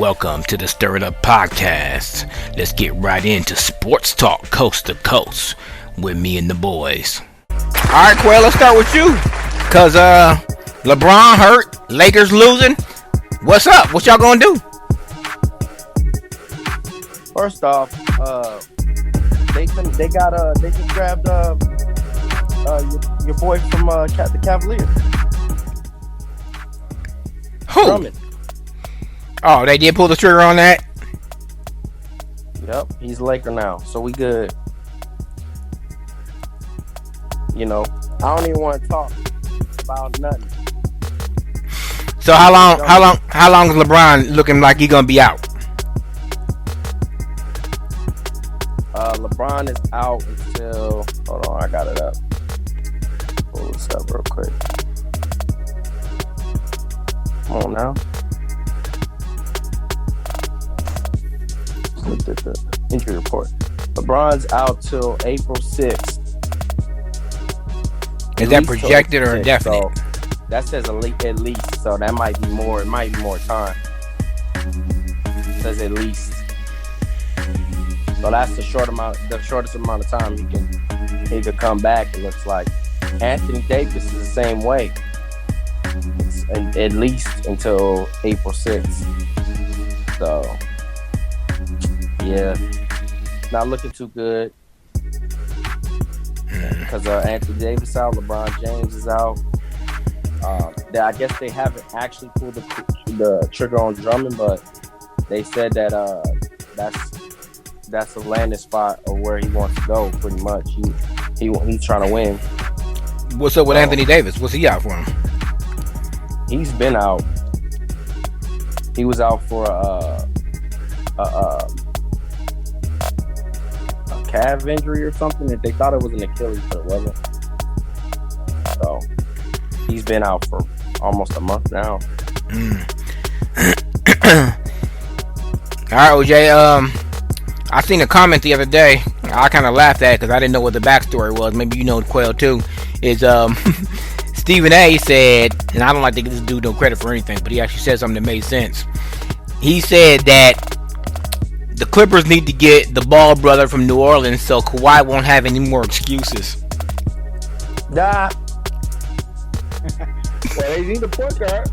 Welcome to the Stir It Up Podcast. Let's get right into sports talk coast to coast with me and the boys. Alright, Quail, let's start with you. Cause LeBron hurt, Lakers losing. What's up? What y'all gonna do? First off, they just grabbed your boy from the Cavaliers. Who? Drummond. Oh, they did pull the trigger on that? Yep, he's a Laker now, so we good. You know, I don't even want to talk about nothing. So how long is LeBron looking like he gonna be out? LeBron is out until, hold on, I got it up. Pull this up real quick. Come on now. Look at the injury report. LeBron's out till April 6th. Is that projected or definite? So that says at least, so that might be more. It might be more time. It says at least. So that's the shortest amount of time he could come back. It looks like Anthony Davis is the same way. It's at least until April 6th. So yeah, not looking too good. Because Anthony Davis out, LeBron James is out. I guess they haven't actually pulled the trigger on Drummond, but they said that that's a landing spot of where he wants to go. Pretty much, he's trying to win. What's up with Anthony Davis? What's he out for him? He's been out. He was out for a calf injury or something. That they thought it was an Achilles, but it wasn't. So he's been out for almost a month now. All right, OJ. I seen a comment the other day. I kind of laughed at it because I didn't know what the backstory was. Maybe you know Quail too. Is Stephen A. said, and I don't like to give this dude no credit for anything, but he actually said something that made sense. He said that the Clippers need to get the Ball brother from New Orleans so Kawhi won't have any more excuses. Well, they need a point guard.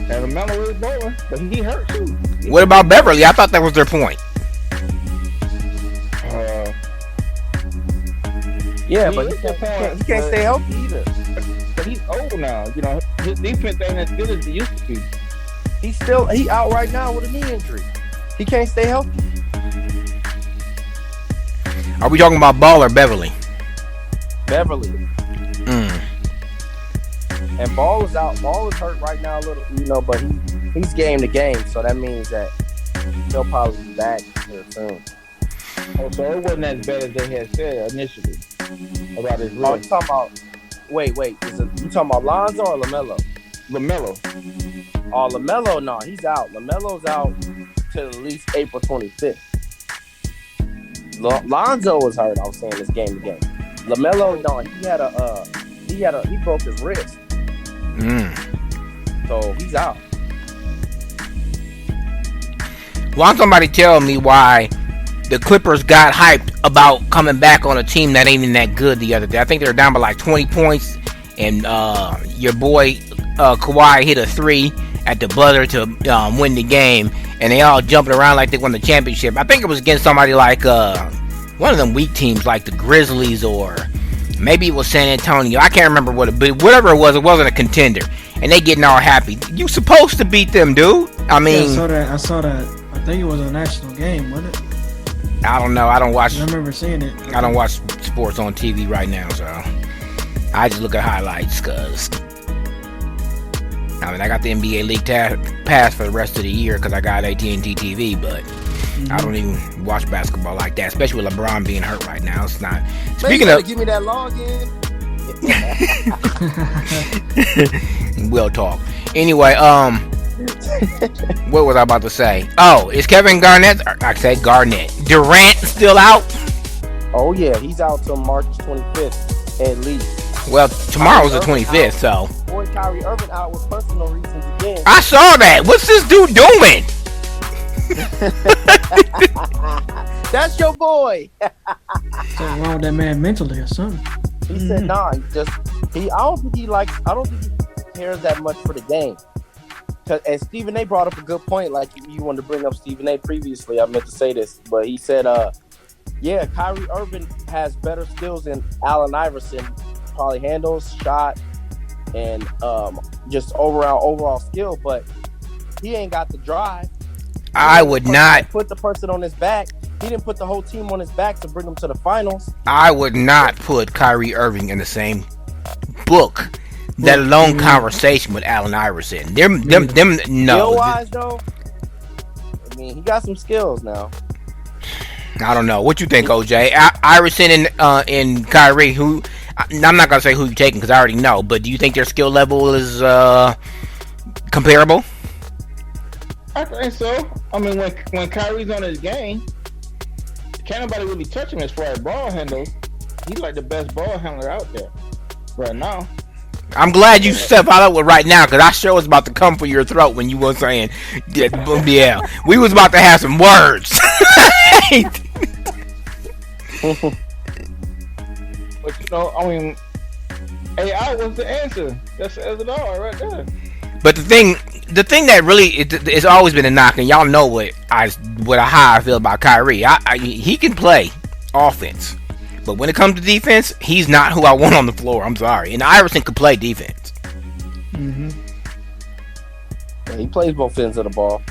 And LaMelo is bowling, but he hurt too. What about Beverly? I thought that was their point. Yeah, but he can't stay healthy either. But he's old now. You know, his defense ain't as good as it used to be. He out right now with a knee injury. He can't stay healthy. Are we talking about Ball or Beverly? Beverly. And Ball is out. Ball is hurt right now a little, but he's game to game, so that means that he'll probably be back here soon. Oh, so it wasn't as bad as they had said initially about his wrist. Oh, you talking about? Wait. You talking about Lonzo or LaMelo? LaMelo. Oh, LaMelo, no, he's out. LaMelo's out till at least April 25th. Lonzo was hurt. I was saying this game to game. LaMelo, no, he broke his wrist. So he's out. Why don't somebody tell me why the Clippers got hyped about coming back on a team that ain't even that good the other day? I think they were down by like 20 points, and your boy Kawhi hit a 3 at the buzzer to win the game, and they all jumping around like they won the championship. I think it was against somebody like one of them weak teams like the Grizzlies, or maybe it was San Antonio. I can't remember but whatever it wasn't a contender, and they getting all happy. You supposed to beat them, dude. I mean, yeah, I saw that. I think it was a national game, wasn't it? I don't know. I remember seeing it. I don't watch sports on TV right now, so I just look at highlights because I got the NBA League Pass for the rest of the year because I got AT&T TV, but I don't even watch basketball like that, especially with LeBron being hurt right now. It's not. Speaking of, give me that login. We'll talk. Anyway, what was I about to say? Oh, is Kevin Garnett? I said Garnett. Durant still out? Oh yeah, he's out till March 25th at least. Well, tomorrow's the 25th, so. Boy, Kyrie Irving out with personal reasons again. I saw that. What's this dude doing? That's your boy. Something wrong with that man mentally or something. He said, "Nah, I don't think he cares that much for the game." And Stephen A. brought up a good point. Like you wanted to bring up Stephen A. previously. I meant to say this, but he said, "Yeah, Kyrie Irving has better skills than Allen Iverson. Probably handles, shot, and just overall skill, but he ain't got the drive." I would not put the person on his back. He didn't put the whole team on his back to bring them to the finals. I would not put Kyrie Irving in the same book, let alone conversation with Allen Iverson. Them no. Skill-wise, though, I mean, he got some skills now. I don't know. What you think, OJ? Iverson and Kyrie, who... I'm not going to say who you're taking because I already know, but do you think their skill level is comparable? I think so. I mean, when Kyrie's on his game, can't nobody really touch him as far as ball handles. He's like the best ball handler out there right now. I'm glad you step out with right now because I sure was about to come for your throat when you were saying, yeah, we was about to have some words. But I mean, AI was the answer. That says it all right there. But the thing that really it's always been a knock, and y'all know how I feel about Kyrie. He can play offense, but when it comes to defense, he's not who I want on the floor. I'm sorry. And Iverson could play defense. Mm-hmm. Yeah, he plays both ends of the ball.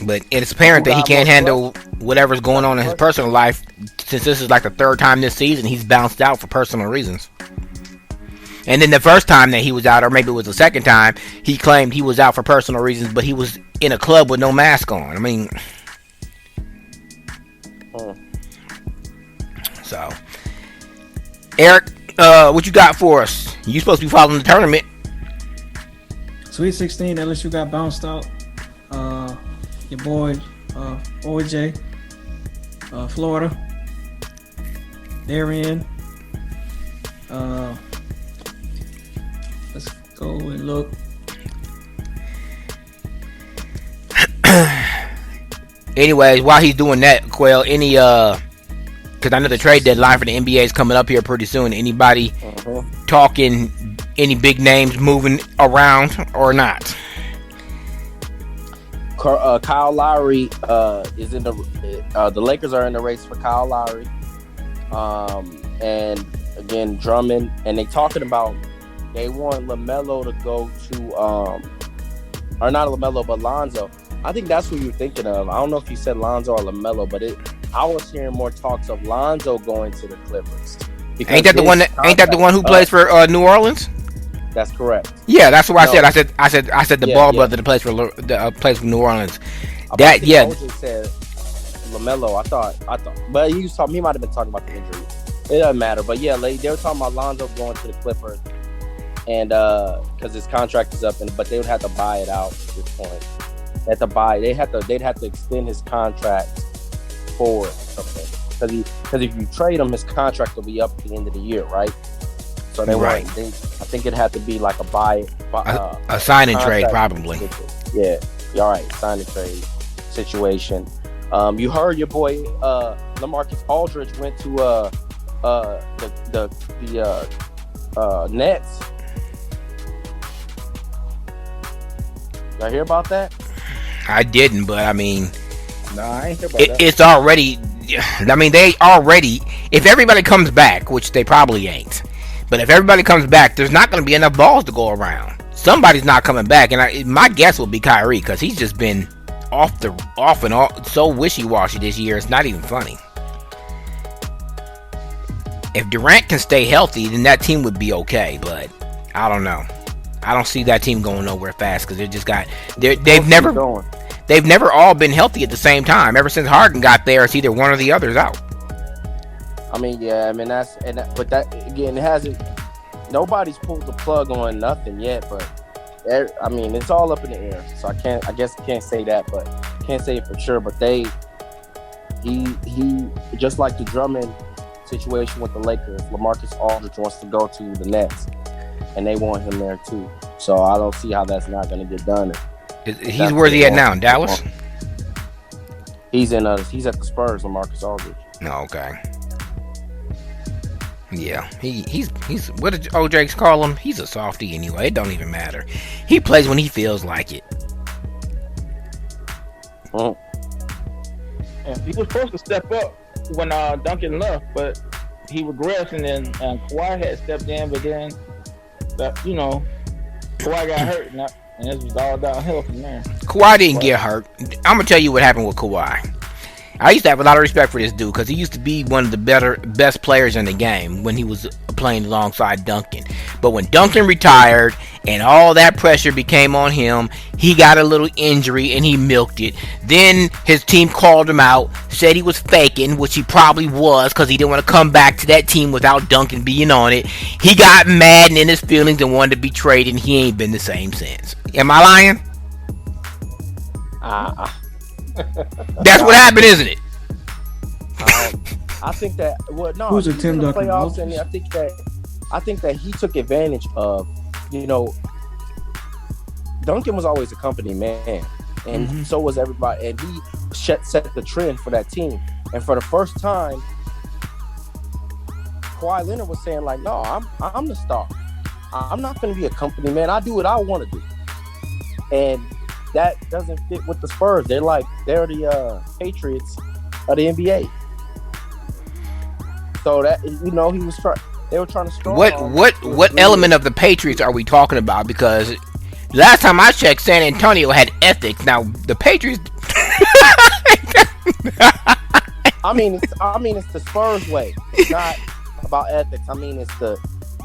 But it's apparent that he can't handle whatever's going on in his personal life. Since this is like the third time this season, he's bounced out for personal reasons. And then the first time that he was out, or maybe it was the second time, he claimed he was out for personal reasons, but he was in a club with no mask on. I mean, so Eric, what you got for us? You supposed to be following the tournament. Sweet 16, unless you got bounced out. Your boy OJ, Florida. They're in. Let's go and look. Anyways, while he's doing that, Quail, any because I know the trade deadline for the NBA is coming up here pretty soon. Anybody talking any big names moving around or not? Kyle Lowry is in the Lakers are in the race for Kyle Lowry, and again Drummond, and they talking about they want LaMelo to go to or not LaMelo but Lonzo. I think that's who you're thinking of. I don't know if you said Lonzo or LaMelo, but I was hearing more talks of Lonzo going to the Clippers. Ain't that the one who plays for New Orleans? That's correct. Yeah, that's what I said. I said the Ball brother that plays for New Orleans. OJ said LaMelo. I thought, but he might have been talking about the injury. It doesn't matter. But yeah, they were talking about Lonzo going to the Clippers, and because his contract is up, but they would have to buy it out at this point. They'd have to extend his contract forward or something. Because if you trade him, his contract will be up at the end of the year, right? So I think it had to be like a sign and trade, probably. Yeah, all right, sign and trade situation. You heard your boy LaMarcus Aldridge went to the Nets. Y'all hear about that? I didn't, but I mean, no, I ain't hear about that. It's already. I mean, they already. If everybody comes back, which they probably ain't. But if everybody comes back, there's not going to be enough balls to go around. Somebody's not coming back, and my guess will be Kyrie because he's just been off and on so wishy-washy this year. It's not even funny. If Durant can stay healthy, then that team would be okay. But I don't know. I don't see that team going nowhere fast because they've never all been healthy at the same time. Ever since Harden got there, it's either one or the other's out. I mean, yeah, I mean but that again, it hasn't. Nobody's pulled the plug on nothing yet, but I mean, it's all up in the air. So I guess I can't say that, but can't say it for sure. But he just like the Drummond situation with the Lakers, LaMarcus Aldridge wants to go to the Nets, and they want him there too. So I don't see how that's not going to get done. He's where's he at now? In Dallas? He's at the Spurs with Marcus Aldridge. No, okay. Yeah, he's what did OJ's call him? He's a softie anyway. It don't even matter. He plays when he feels like it. Mm. And he was supposed to step up when Duncan left, but he regressed, and then Kawhi had stepped in, but then Kawhi got hurt, and it was all downhill from there. Kawhi didn't get hurt. I'm gonna tell you what happened with Kawhi. I used to have a lot of respect for this dude because he used to be one of the best players in the game when he was playing alongside Duncan. But when Duncan retired and all that pressure became on him, he got a little injury and he milked it. Then his team called him out, said he was faking, which he probably was because he didn't want to come back to that team without Duncan being on it. He got mad and in his feelings and wanted to be traded, and he ain't been the same since. Am I lying? That's what happened, isn't it? I think that Who's a Tim Duncan? Playoffs, and I think that he took advantage of, Duncan was always a company man, and so was everybody, and he set the trend for that team. And for the first time, Kawhi Leonard was saying like, "No, I'm the star. I'm not going to be a company man. I do what I want to do." And that doesn't fit with the Spurs. They're the Patriots of the NBA. So that they were trying to strong. What element of the Patriots are we talking about? Because last time I checked, San Antonio had ethics. Now the Patriots. I mean, it's the Spurs way. It's not about ethics. I mean, it's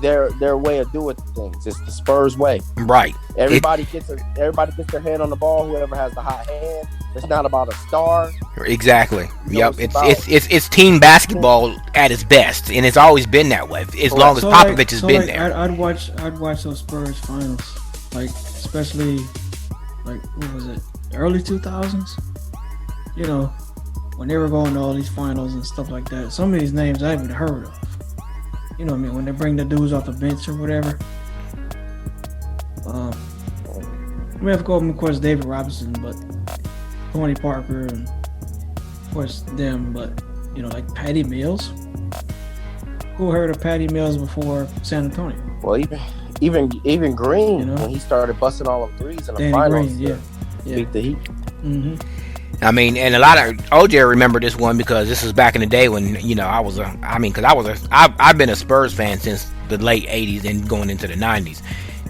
their way of doing things. It's the Spurs way. Right. Everybody gets their hand on the ball. Whoever has the hot hand. It's not about a star. Exactly. Yep. It's team basketball at its best, and it's always been that way as long as Popovich has been there. I'd watch those Spurs finals, especially what was it, early 2000s? When they were going to all these finals and stuff like that. Some of these names I haven't heard of. You know what I mean? When they bring the dudes off the bench or whatever. Of course, David Robinson, but Tony Parker, and of course them, but like Patty Mills. Who heard of Patty Mills before San Antonio? Well, even Green, when he started busting all of threes in the finals, Green, beat the Heat. Mm-hmm. I mean, and a lot of OJ remember this one because this was back in the day when I've been a Spurs fan since the late '80s and going into the '90s.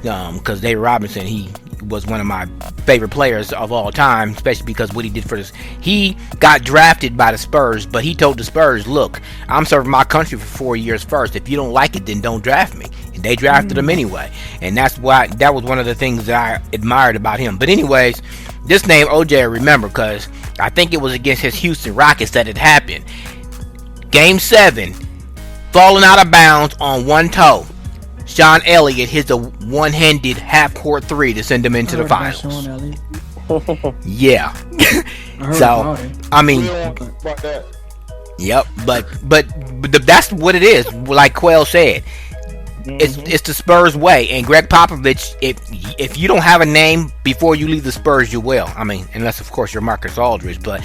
Because David Robinson, he was one of my favorite players of all time, especially because what he did for this. He got drafted by the Spurs, but he told the Spurs, "Look, I'm serving my country for 4 years first. If you don't like it, then don't draft me." And they drafted him anyway, and that was one of the things that I admired about him. But anyways, this name OJ I remember because I think it was against his Houston Rockets that it happened. Game 7, falling out of bounds on one toe. Sean Elliott hits a one-handed half-court 3 to send him into the finals. Yeah. I mean, yep. But that's what it is. Like Quayle said, it's the Spurs way. And Greg Popovich, if you don't have a name before you leave the Spurs, you will. I mean, unless of course you're Marcus Aldridge, but.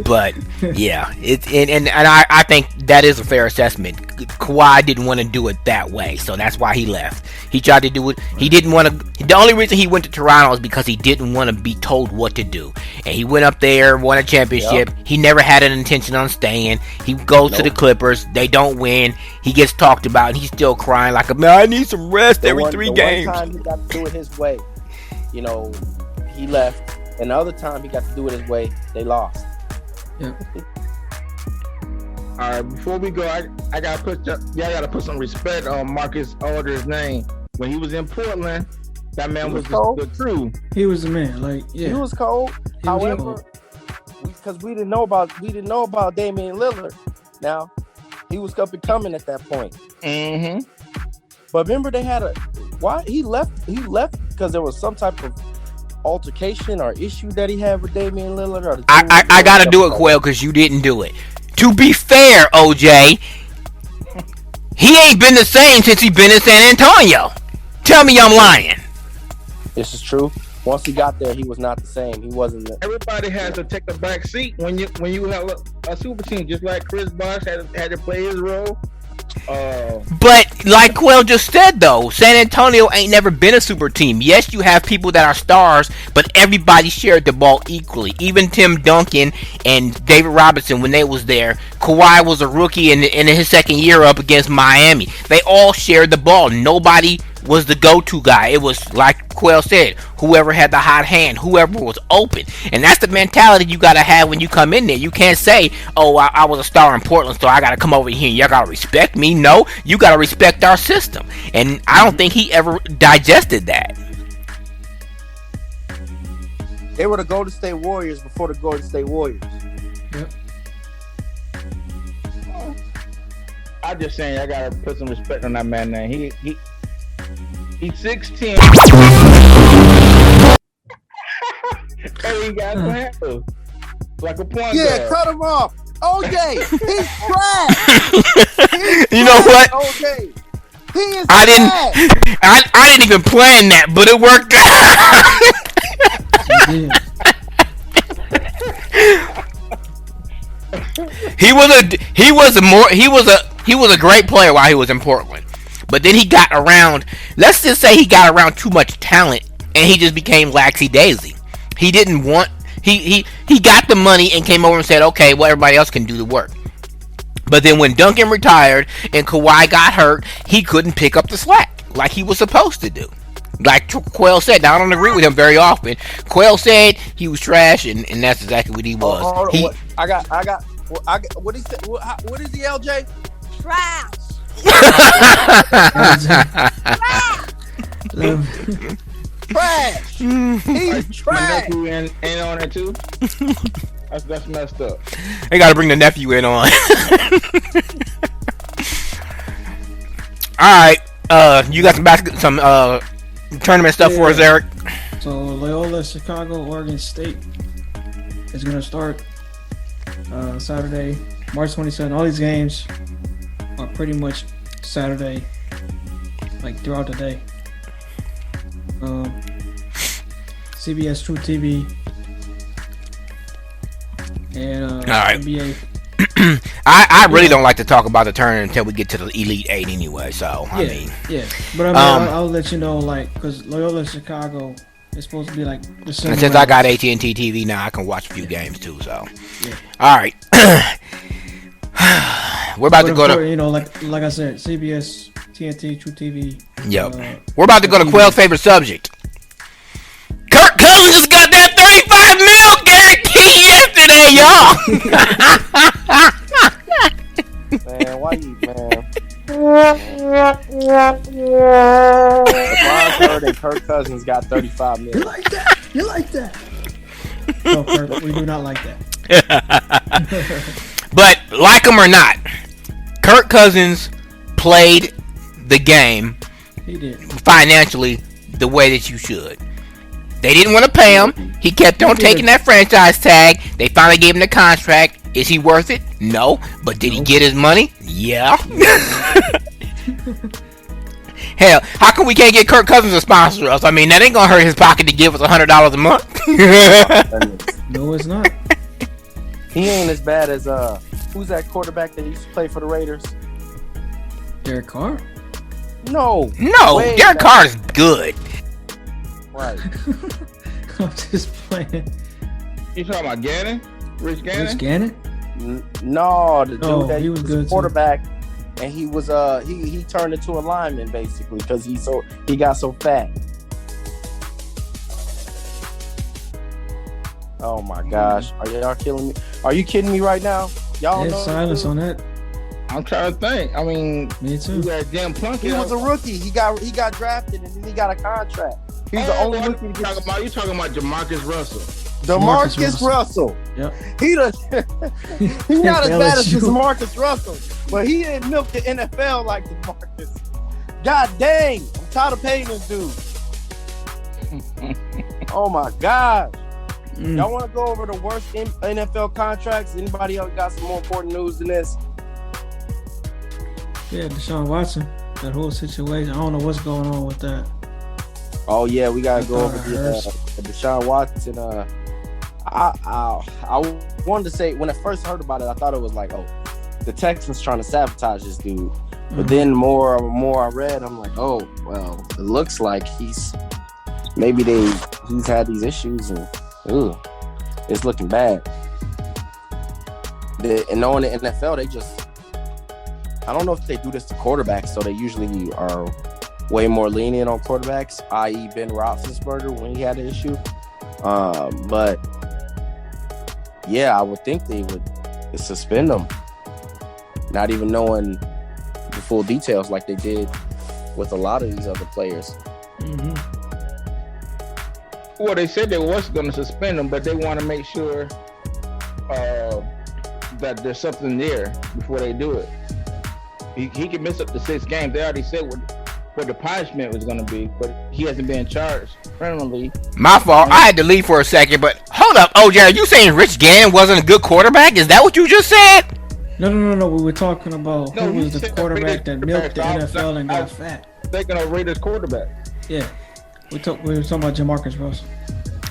But yeah, I think that is a fair assessment. Kawhi didn't want to do it that way, so that's why he left. He tried to do it. He didn't want to. The only reason he went to Toronto is because he didn't want to be told what to do. And he went up there, won a championship. Yep. He never had an intention on staying. He goes to the Clippers. They don't win. He gets talked about, and he's still crying like, "Man, I need some rest every 3 games." One time he got to do it his way, he left. And the other time he got to do it his way, they lost. Yeah. All right, before we go, I gotta put some respect on Marcus Aldridge's name. When he was in Portland, that man was the true. He was the man. He was cold. However, because we didn't know about Damian Lillard. Now, he was up and coming at that point. Mm-hmm. But remember, they had why he left? He left because there was some type of altercation or issue that he had with Damian Lillard. Or I gotta do it, Quayle, because you didn't do it. To be fair, OJ, he ain't been the same since he been in San Antonio. Tell me I'm lying. This is true. Once he got there, he was not the same. He wasn't. Everybody has to take a back seat when you have a super team, just like Chris Bosh had to play his role. But like Quell just said, though, San Antonio ain't never been a super team. Yes, you have people that are stars, but everybody shared the ball equally. Even Tim Duncan and David Robinson, when they was there, Kawhi was a rookie in his second year up against Miami. They all shared the ball. Nobody was the go-to guy. It was like Quell said, whoever had the hot hand, whoever was open. And that's the mentality you got to have when you come in there. You can't say, oh, I was a star in Portland, so I got to come over here and y'all got to respect me. No, you got to respect our system. And I don't think he ever digested that. They were the Golden State Warriors before the Golden State Warriors. Yep. I'm just saying, I gotta put some respect on that man. Now he's 6'10". And he got some handles like a point guard. Cut him off. OJ, he's trash. You know what? OJ, he is I didn't even plan that, but it worked out. He was a great player while he was in Portland. But then he got around, let's just say he got around too much talent and he just became laxy-daisy. He didn't want, he got the money and came over and said, okay, well, everybody else can do the work. But then when Duncan retired and Kawhi got hurt, he couldn't pick up the slack like he was supposed to do. Like Quell said, now I don't agree with him very often. Quell said he was trash, and that's exactly what he was. What he said? What is he, LJ? Trash. Trash. He's trash. My nephew ain't on it too. That's messed up. They got to bring the nephew in on. All right, you got some tournament stuff for us, Eric. So Loyola Chicago, Oregon State is going to start Saturday, March 27th. All these games are pretty much Saturday, like throughout the day. CBS True TV and all right. NBA. I really don't like to talk about the tournament until we get to the Elite Eight anyway. So I mean, but I mean, I'll let you know, like, because Loyola Chicago is supposed to be like the same. And since I got AT&T TV now, I can watch a few games too. So, all right, we're about to go to, like I said, CBS, TNT, True TV. Yep, we're about to go to Quell's favorite subject. Kirk Cousins just got that $35 million guarantee yesterday, y'all. Man, why you, man? LeBron heard and Kirk Cousins got $35 million. You like that? No, Kirk, we do not like that. But like him or not, Kirk Cousins played the game. He did financially the way that you should. They didn't want to pay him. He kept on taking that franchise tag. They finally gave him the contract. Is he worth it? No. But did he get his money? Yeah. Hell, how come we can't get Kirk Cousins to sponsor us? I mean, that ain't gonna hurt his pocket to give us $100 a month. No, it's not. He ain't as bad as who's that quarterback that used to play for the Raiders? Derek Carr? No, Derek Carr is good. Right. I'm just playing. You talking about Gannon? Rich Gannon? Rich Gannon? No, the dude that he was good quarterback, too. And he was he turned into a lineman basically because he got so fat. Oh my gosh, are y'all killing me? Are you kidding me right now? Y'all know silence on that. I'm trying to think. I mean, me too. You got Jim Plunkett. He was a rookie. He got drafted and then he got a contract. He's the only rookie. You talking about Jamarcus Russell? Jamarcus Russell. Yep. He's not as bad as Jamarcus Russell, but he didn't milk the NFL like Jamarcus. God dang, I'm tired of paying this dude. Oh my God. Y'all want to go over the worst NFL contracts? Anybody else got some more important news than this? Yeah, Deshaun Watson, that whole situation. I don't know what's going on with that. Oh yeah, we gotta I go thought over I the heard Deshaun Watson. I wanted to say when I first heard about it, I thought it was like, oh, the Texans trying to sabotage this dude. But then more I read, I'm like, oh well, it looks like he's had these issues and it's looking bad. And knowing the NFL, I don't know if they do this to quarterbacks, so they usually are way more lenient on quarterbacks, i.e. Ben Roethlisberger when he had an issue. But yeah, I would think they would suspend him, not even knowing the full details like they did with a lot of these other players. Mm-hmm. Well, they said they was going to suspend him, but they want to make sure that there's something there before they do it. He can miss up to 6 games. They already said what the punishment was going to be, but he hasn't been charged criminally. My fault. I had to leave for a second, but hold up, OJ. Are you saying Rich Gannon wasn't a good quarterback? Is that what you just said? No. We were talking about who was the quarterback that milked the NFL and got fat. Thinking of Raiders quarterback. Yeah. We were talking about Jamarcus Russell.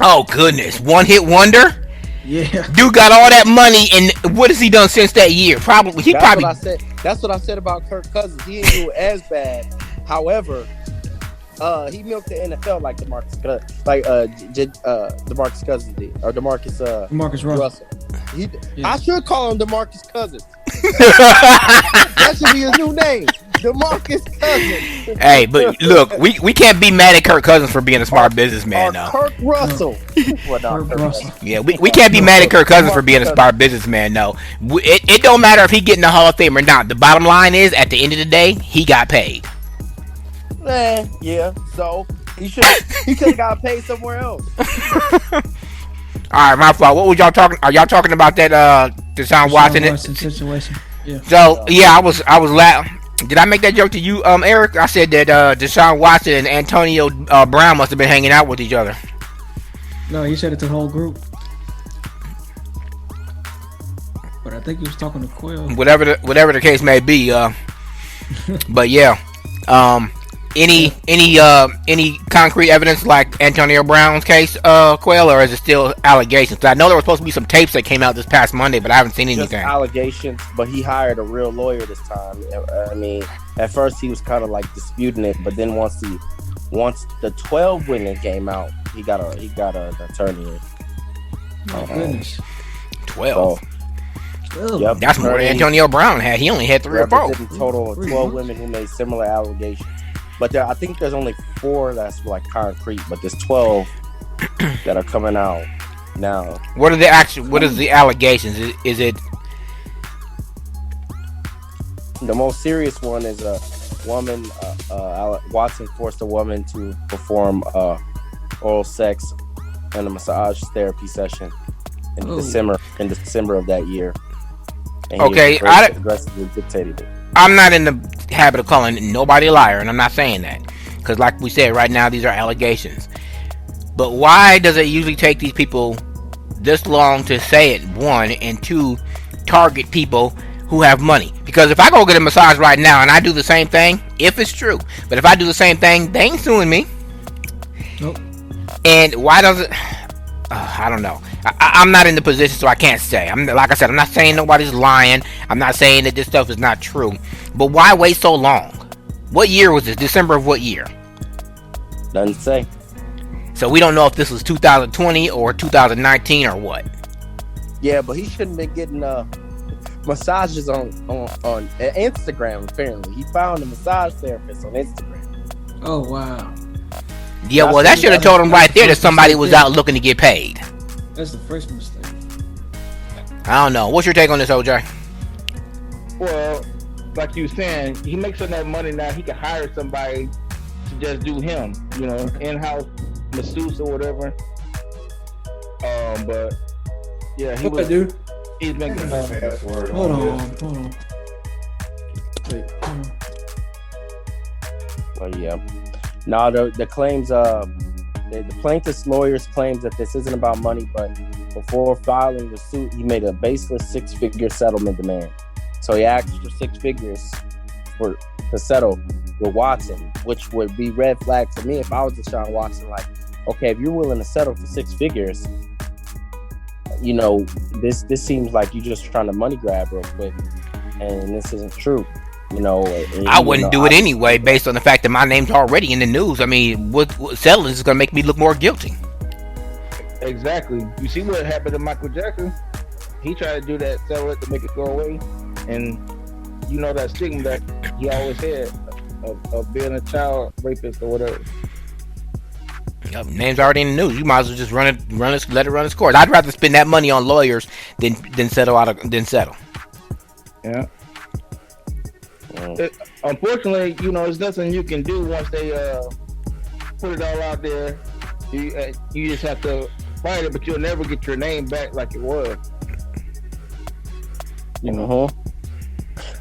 Oh, goodness. One-hit wonder? Yeah. Dude got all that money, and what has he done since that year? That's what I said about Kirk Cousins. He didn't do as bad. However, he milked the NFL like DeMarcus Cousins did, or DeMarcus Russell. I should call him DeMarcus Cousins. That should be his new name, DeMarcus Cousins. Hey, but look, we can't be mad at Kirk Cousins for being a smart businessman, though. Kirk Russell. Kirk Russell. Yeah, we can't be mad at Kirk Cousins for being a smart businessman, though. It don't matter if he get in the Hall of Fame or not. The bottom line is, at the end of the day, he got paid. Yeah. So he could have got paid somewhere else. All right, my fault. What was y'all talking? Are y'all talking about that Deshaun Watson situation? Yeah. So yeah, I was laughing. Did I make that joke to you, Eric? I said that Deshaun Watson and Antonio Brown must have been hanging out with each other. No, you said it to the whole group. But I think he was talking to Quill. Whatever the case may be. But yeah. Any concrete evidence like Antonio Brown's case, Quail, or is it still allegations? I know there was supposed to be some tapes that came out this past Monday, but I haven't seen anything. Just allegations, but he hired a real lawyer this time. I mean, at first he was kind of like disputing it, but then once the 12 winning came out, he got an attorney. Oh goodness, 12. So, yep, that's more than Antonio Brown had. He only had 3 or 4. Total of 12 women who made similar allegations. But I think there's only 4 that's like concrete, but there's 12 that are coming out now. What is the allegations? Is it the most serious one? Is a woman. Watson forced a woman to perform oral sex and a massage therapy session in December of that year. And okay, I aggressively dictated it. I'm not in the habit of calling nobody a liar, and I'm not saying that. Because like we said, right now, these are allegations. But why does it usually take these people this long to say it, 1, and 2, target people who have money? Because if I go get a massage right now and I do the same thing, if it's true, but if I do the same thing, they ain't suing me. Nope. And why does it... I don't know. I'm not in the position, so I can't say. Like I said, I'm not saying nobody's lying. I'm not saying that this stuff is not true. But why wait so long? What year was this? December of what year? Doesn't say. So we don't know if this was 2020 or 2019 or what. Yeah, but he shouldn't be getting massages on Instagram. Apparently, he found a massage therapist on Instagram. Oh wow. Yeah, well, that should have told him right there that somebody was out looking to get paid. That's the first mistake. I don't know. What's your take on this, OJ? Well, like you were saying, he makes enough money now. He can hire somebody to just do him, in-house masseuse or whatever. But yeah, he's making. Hold on. Wait. Well, yeah. No, the claims, the plaintiff's lawyers claims that this isn't about money, but before filing the suit, he made a baseless 6-figure settlement demand. So he asked for 6 figures to settle with Watson, which would be red flag to me if I was Deshaun Watson. Like, okay, if you're willing to settle for six figures, you know, this seems like you're just trying to money grab real quick, and this isn't true. You know, I wouldn't do it anyway, based on the fact that my name's already in the news. I mean, what settling is going to make me look more guilty. Exactly. You see what happened to Michael Jackson? He tried to do that, sell it to make it go away, and you know that stigma that he always had of being a child rapist or whatever. Yep, name's already in the news. You might as well just let it run its course. I'd rather spend that money on lawyers than settle. Yeah. Unfortunately, you know, there's nothing you can do once they put it all out there. You just have to fight it, but you'll never get your name back like it was. You know.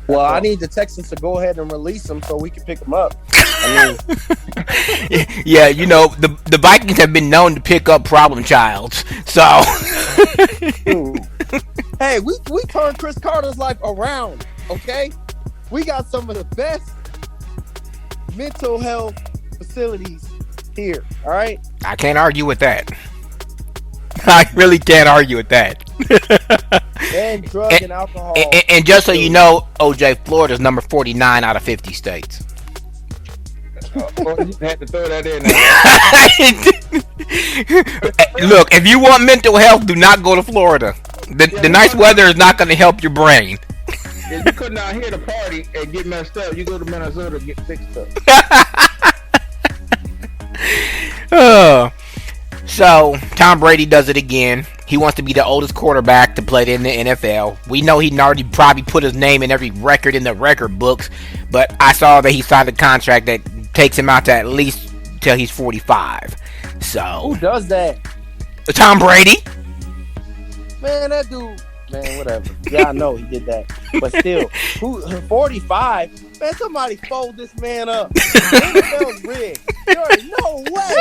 Well, I need the Texans to go ahead and release him so we can pick him up. I mean, yeah, you know, the Vikings have been known to pick up problem childs. So, hey, we turned Chris Carter's life around. Okay, we got some of the best mental health facilities here. All right, I can't argue with that. I really can't argue with that. And drug and alcohol. And just so you know, OJ, Florida's number 49 out of 50 states. Well, you had to throw that in there. Look, if you want mental health, do not go to Florida. The nice weather is not going to help your brain. If you couldn't out here to party and get messed up, you go to Minnesota and get fixed up. So, Tom Brady does it again. He wants to be the oldest quarterback to play in the NFL. We know he'd already probably put his name in every record in the record books, but I saw that he signed a contract that takes him out to at least till he's 45. So, who does that? Tom Brady. Man, that dude. Man, whatever. Yeah, I know he did that, but still, 45? Man, somebody fold this man up. NFL's rigged. There is no way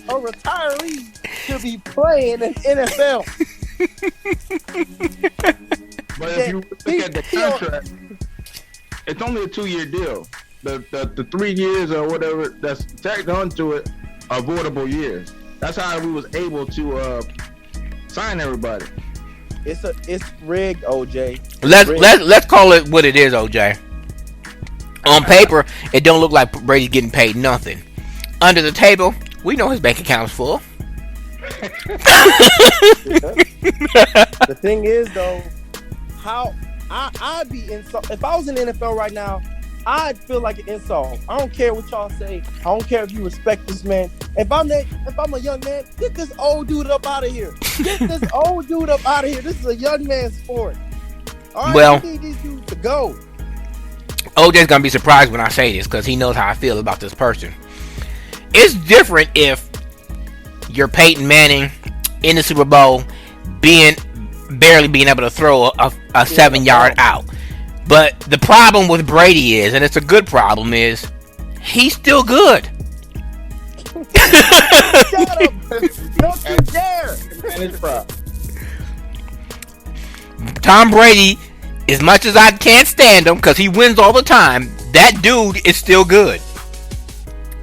a retiree should be playing in NFL. But if you look at the contract, it's only a 2-year deal. The 3 years or whatever that's tacked onto it are avoidable years. That's how we was able to sign everybody. It's rigged, OJ. Let's call it what it is, OJ. On paper, it don't look like Brady's getting paid nothing. Under the table, we know his bank account is full. The thing is, though, how I'd be insult. If I was in the NFL right now, I'd feel like an insult. I don't care what y'all say. I don't care if you respect this man. If I'm a young man, get this old dude up out of here. Get this old dude up out of here. This is a young man's sport. All right, well, we need these dudes to go. OJ's gonna be surprised when I say this because he knows how I feel about this person. It's different if you're Peyton Manning in the Super Bowl, barely being able to throw a 7-yard out. But the problem with Brady is, and it's a good problem, is he's still good. Shut up! Don't you dare! Tom Brady, as much as I can't stand him because he wins all the time, that dude is still good.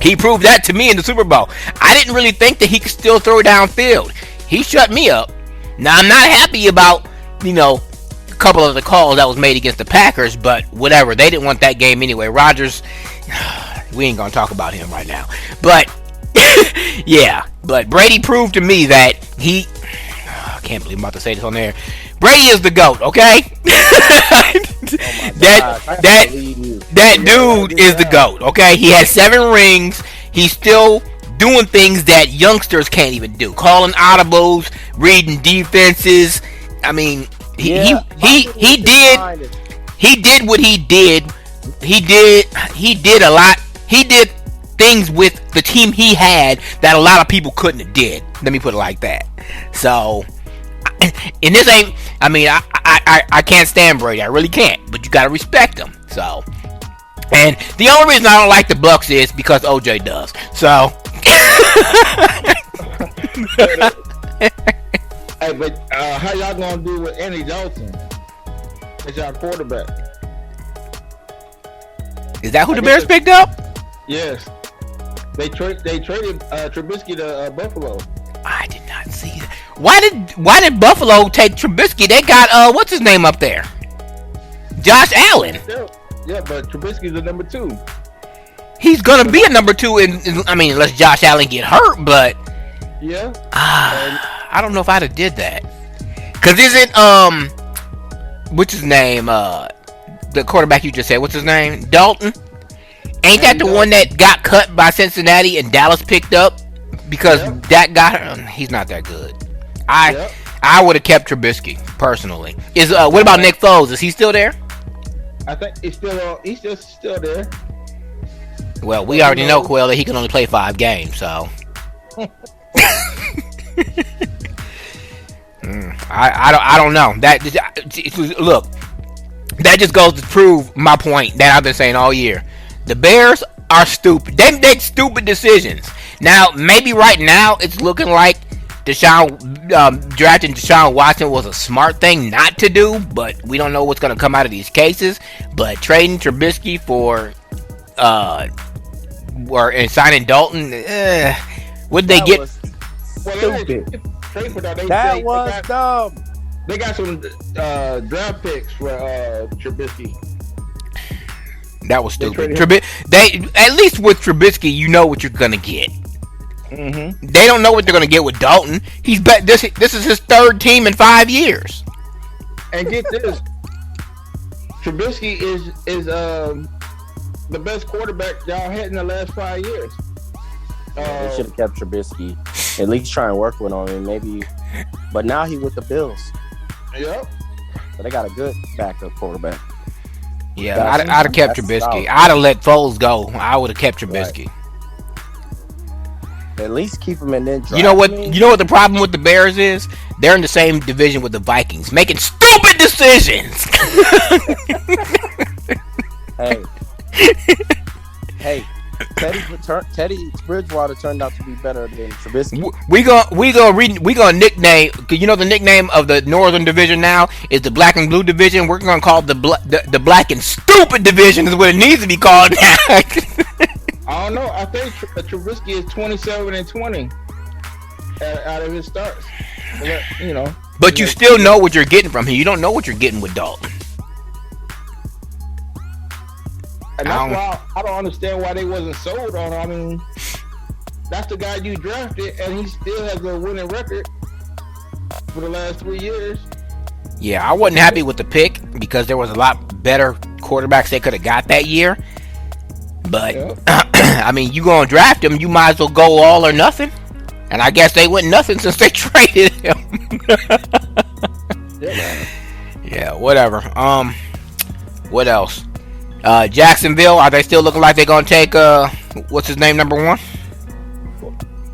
He proved that to me in the Super Bowl. I didn't really think that he could still throw downfield. He shut me up. Now, I'm not happy about, a couple of the calls that was made against the Packers, but whatever. They didn't want that game anyway. Rodgers, we ain't going to talk about him right now. But, yeah. But Brady proved to me that I can't believe I'm about to say this on there. Brady is the GOAT, okay? That dude is the GOAT, okay? He has 7 rings. He's still doing things that youngsters can't even do. Calling audibles, reading defenses. I mean, he did what he did. He did a lot. He did things with the team he had that a lot of people couldn't have did. Let me put it like that. So, and this ain't, I can't stand Brady. I really can't. But you got to respect him. So, and the only reason I don't like the Bucks is because OJ does. So. Hey, but how y'all gonna do with Andy Dalton as y'all quarterback? Is that who the Bears picked up? Yes. They traded Trubisky to Buffalo. I did not see that. Why did Buffalo take Trubisky? They got what's his name up there? Josh Allen. Yeah, but Trubisky's the number 2. He's gonna be a number 2 unless Josh Allen get hurt, but yeah. I don't know if I'd have did that. Cause isn't what's his name? The quarterback you just said, what's his name? Dalton? Ain't that the one that got cut by Cincinnati and Dallas picked up? Because that got he's not that good. I would have kept Trubisky personally. What about Nick Foles? Is he still there? I think he's still there. Well, we already know, Quill, that he can only play 5 games, so I don't know. Look, that just goes to prove my point that I've been saying all year. The Bears are stupid. They make stupid decisions. Now, maybe right now it's looking like drafting Deshaun Watson was a smart thing not to do, but we don't know what's going to come out of these cases. But trading Trubisky and signing Dalton, what did they get? Stupid. That was dumb. They got some draft picks for Trubisky. That was stupid. They at least with Trubisky, you know what you're gonna get. Mm-hmm. They don't know what they're gonna get with Dalton. This is his 3rd team in 5 years. And get this, Trubisky is the best quarterback y'all had in the last 5 years. They should have kept Trubisky. At least try and work with him, maybe. But now he with the Bills. Yep. So they got a good backup quarterback. Yeah, I'd have kept Trubisky. Solid. I'd have let Foles go. I would have kept Trubisky. Right. At least keep him and then draft. You know what? You know what the problem with the Bears is? They're in the same division with the Vikings, making stupid decisions. Hey. Teddy Bridgewater turned out to be better than Trubisky. We gonna nickname. You know the nickname of the Northern Division now is the Black and Blue Division. We're gonna call it the Black and Stupid Division is what it needs to be called now. I don't know. I think Trubisky is 27-20 out of his starts. You know. But you still know what you're getting from him. You don't know what you're getting with Dalton. And that's why I don't understand why they wasn't sold on him. I mean, that's the guy you drafted, and he still has a winning record for the last 3 years. Yeah, I wasn't happy with the pick because there was a lot better quarterbacks they could have got that year. But, I mean, you going to draft him, you might as well go all or nothing. And I guess they went nothing since they traded him. Yeah, whatever. What else? Jacksonville, are they still looking like they're going to take, what's his name, number 1?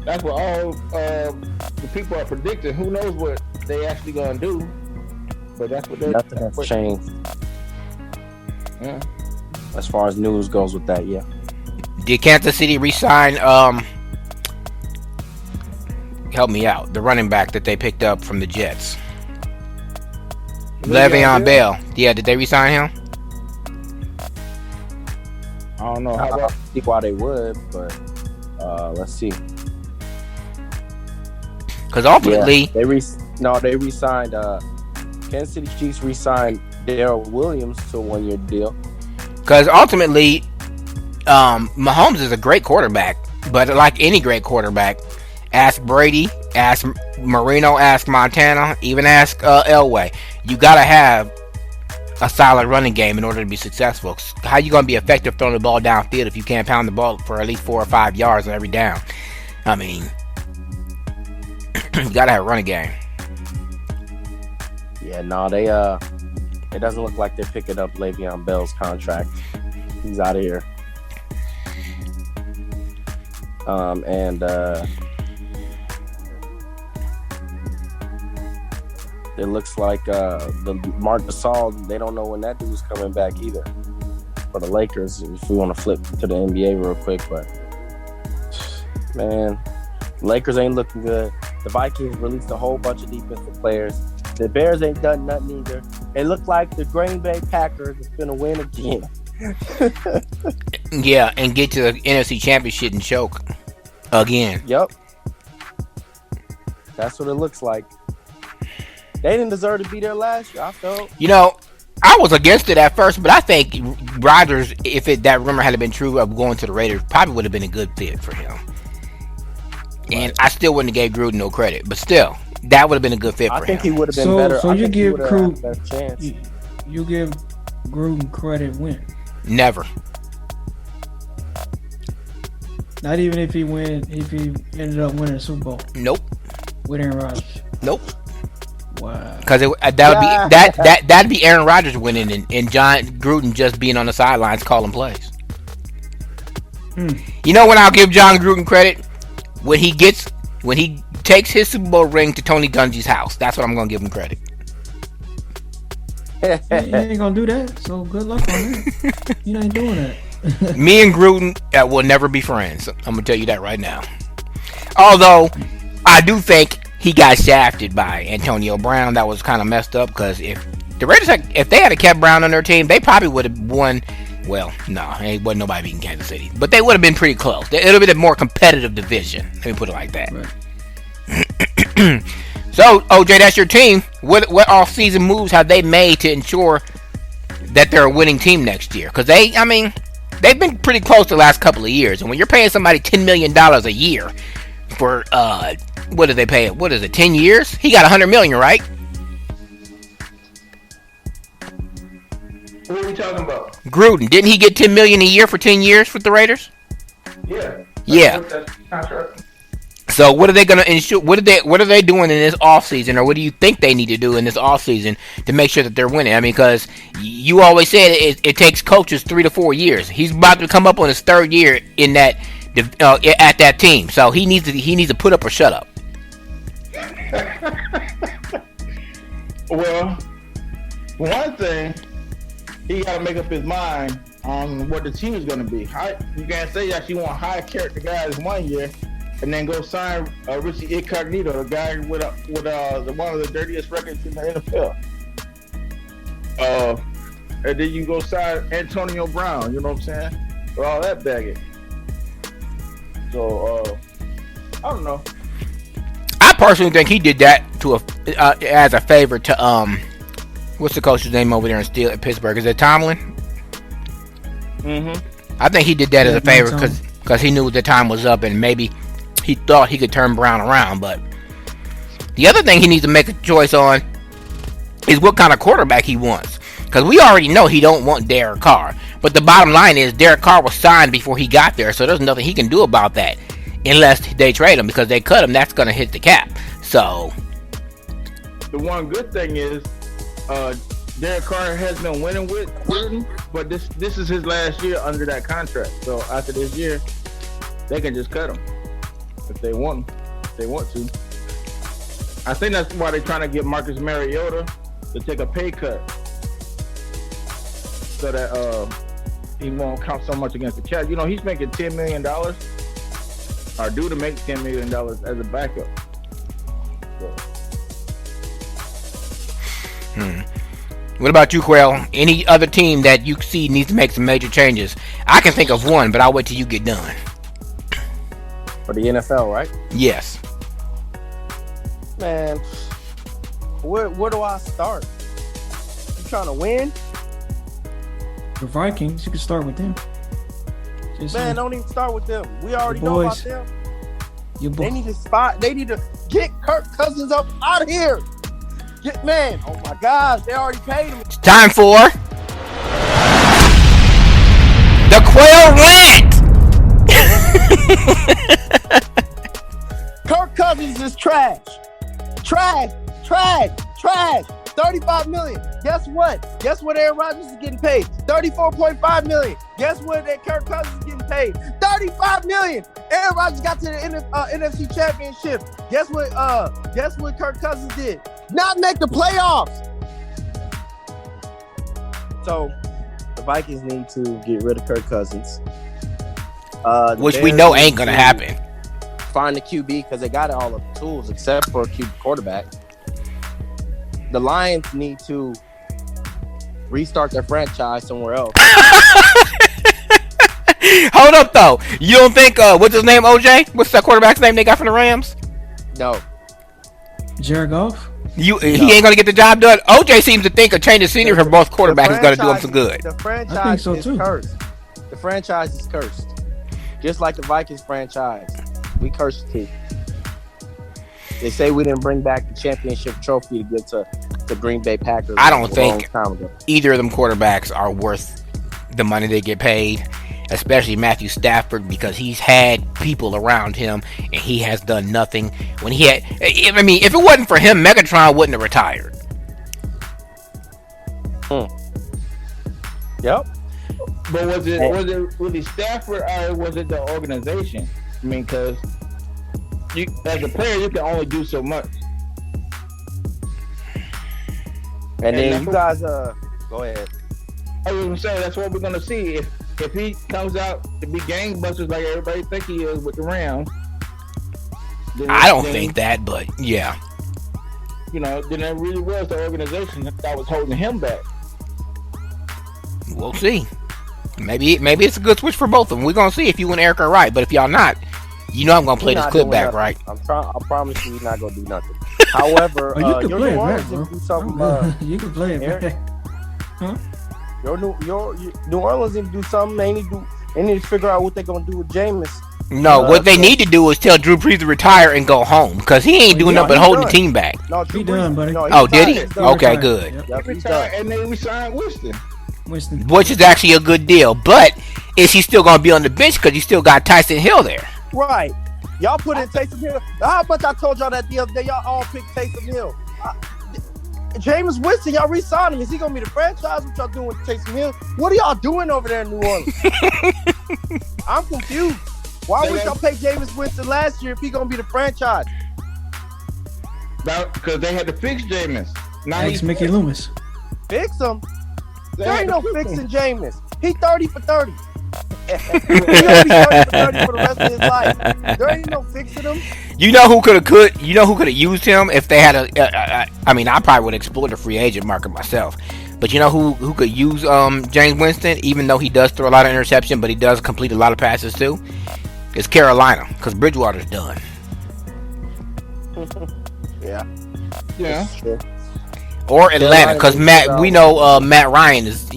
That's what all the people are predicting. Who knows what they actually going to do. But that's what they're... Nothing has changed. Yeah. As far as news goes with that, yeah. Did Kansas City re-sign, help me out, the running back that they picked up from the Jets? Le'Veon Bell. Yeah, did they re-sign him? I don't know. I don't see why they would, but let's see. Because ultimately, they re-signed. Kansas City Chiefs re-signed Darrell Williams to a 1-year deal. Because ultimately, Mahomes is a great quarterback, but like any great quarterback, ask Brady, ask Marino, ask Montana, even ask Elway. You gotta have a solid running game in order to be successful. How you gonna be effective throwing the ball downfield if you can't pound the ball for at least 4 or 5 yards on every down? I mean, you gotta have a running game. Yeah, no, it doesn't look like they're picking up Le'Veon Bell's contract. He's out of here. It looks like the Marc Gasol, they don't know when that dude's coming back either. For the Lakers, if we want to flip to the NBA real quick, but man, Lakers ain't looking good. The Vikings released a whole bunch of defensive players. The Bears ain't done nothing either. It looked like the Green Bay Packers is going to win again. Yeah, and get to the NFC Championship and choke again. Yep. That's what it looks like. They didn't deserve to be there last year, I felt. You know, I was against it at first, but I think Rodgers, if that rumor had been true of going to the Raiders, probably would have been a good fit for him. And I still wouldn't have gave Gruden no credit, but still, that would have been a good fit for him. I think he would have been better. So I you think give he would've had a better chance. you give Gruden credit when? Never. Not even if he ended up winning the Super Bowl. Nope. With Aaron Rodgers. Nope. Wow. Because that'd be Aaron Rodgers winning and John Gruden just being on the sidelines calling plays. You know when I'll give John Gruden credit? When he takes his Super Bowl ring to Tony Dungy's house. That's what I'm gonna give him credit. You ain't gonna do that, so good luck on that. You ain't doing that. Me and Gruden will never be friends. I'm gonna tell you that right now. Although I do think he got shafted by Antonio Brown. That was kind of messed up because if the Raiders if they had kept Brown on their team, they probably would have won. Well, no, it wasn't nobody beating Kansas City, but they would have been pretty close. It would have been a more competitive division. Let me put it like that. Right. So, OJ, that's your team. What off-season moves have they made to ensure that they're a winning team next year? Because they've been pretty close the last couple of years. And when you're paying somebody $10 million a year for, what do they pay it? What is it, 10 years? He got $100 million, right? What are we talking about? Gruden. Didn't he get $10 million a year for 10 years with the Raiders? Yeah. Yeah. That's contract. So what are they going to ensure? What are they doing in this offseason, or what do you think they need to do in this offseason to make sure that they're winning? I mean, because you always said it takes coaches 3 to 4 years. He's about to come up on his third year in that at that team, so he needs to put up or shut up. Well, one thing, he got to make up his mind on what the team is going to be. You can't say that you want high character guys 1 year and then go sign Richie Incognito, the guy with one of the dirtiest records in the NFL. And then you go sign Antonio Brown, you know what I'm saying? With all that baggage. So, I don't know. I personally think he did that as a favor to what's the coach's name over there in Pittsburgh? Is it Tomlin? Mm-hmm. I think he did that as a favor because he knew the time was up and maybe he thought he could turn Brown around. But the other thing he needs to make a choice on is what kind of quarterback he wants. Because we already know he don't want Derek Carr. But the bottom line is Derek Carr was signed before he got there, so there's nothing he can do about that unless they trade him, because they cut him. That's going to hit the cap. So the one good thing is Derek Carr has been winning with Gruden, but this is his last year under that contract. So after this year, they can just cut him if they want to. I think that's why they're trying to get Marcus Mariota to take a pay cut so that he won't count so much against the cap. You know, he's making $10 million, or due to make $10 million as a backup. So. What about you, Quail? Any other team that you see needs to make some major changes? I can think of one, but I'll wait till you get done. For the NFL, right? Yes. Man, where do I start? You trying to win? The Vikings, you can start with them. Man, don't even start with them. We already know about them. They need to get Kirk Cousins up out of here. Oh my gosh, they already paid him. It's time for the Quail Rant. Kirk Cousins is trash. Trash. $35 million. Guess what? Guess what Aaron Rodgers is getting paid? $34.5 million. Guess what that Kirk Cousins is getting paid? $35 million. Aaron Rodgers got to the NFC Championship. Guess what Kirk Cousins did? Not make the playoffs. So the Vikings need to get rid of Kirk Cousins. Which we know ain't gonna happen. Find the QB because they got all of the tools except for a QB quarterback. The Lions need to restart their franchise somewhere else. Hold up though. You don't think what's his name? OJ? What's that quarterback's name they got from the Rams? No. Jared Goff. He ain't gonna get the job done. OJ seems to think a change of scenery for both quarterbacks is gonna do him some good. The I franchise think so is too. cursed. The franchise is cursed. Just like the Vikings franchise. We cursed too. They say we didn't bring back the championship trophy to get to the Green Bay Packers. I don't think a long time ago. either of them quarterbacks are worth the money they get paid, especially Matthew Stafford, because he's had people around him and he has done nothing. When he had, I mean, if it wasn't for him, Megatron wouldn't have retired. Yep. But was it really Stafford or was it the organization? I mean, because you as a player, you can only do so much. And then you guys, go ahead. I was gonna say that's what we're gonna see if he comes out to be gangbusters like everybody think he is with the Rams. I don't think that, but yeah. You know, then it really was the organization that was holding him back. We'll see. Maybe it's a good switch for both of them. We're gonna see if you and Eric are right, but if y'all not, you know I'm gonna play this clip back, right? I promise you, he's not gonna do nothing. However, You can your play New it Orleans back, bro. didn't do something. You can play it Eric? back. Huh? Your New Orleans need to do something. They need to figure out what they're gonna do with Jameis. No, what they need to do is tell Drew Brees to retire and go home, because he ain't doing nothing but holding the team back. No, He done, buddy. Oh, did he? He's done. Okay, good. Yep. Yep, He he's done. retired, and then we signed Winston. Which is actually a good deal, but is he still gonna be on the bench because you still got Tyson Hill there? Right. Y'all put in Taysom Hill. How much I told y'all that the other day? Y'all all picked Taysom Hill. Jameis Winston, y'all re-signing. Is he gonna be the franchise? What y'all doing with Taysom Hill? What are y'all doing over there in New Orleans? I'm confused. Why would y'all pay Jameis Winston last year if he gonna be the franchise? Because they had to fix Jameis. Now Thanks, Mickey Loomis. Fix him. They There had ain't to no fix fixing him. Jameis. He 30 for 30. He gonna be 30 for 30 for the rest of his life. There ain't no fixing him. You know who could have used him if they had I mean, I probably would exploit the free agent market myself. But you know who could use James Winston, even though he does throw a lot of interception, but he does complete a lot of passes too? It's Carolina, because Bridgewater's done. Yeah. Yeah. Sure. Or Atlanta, because we know Carolina Matt Ryan is,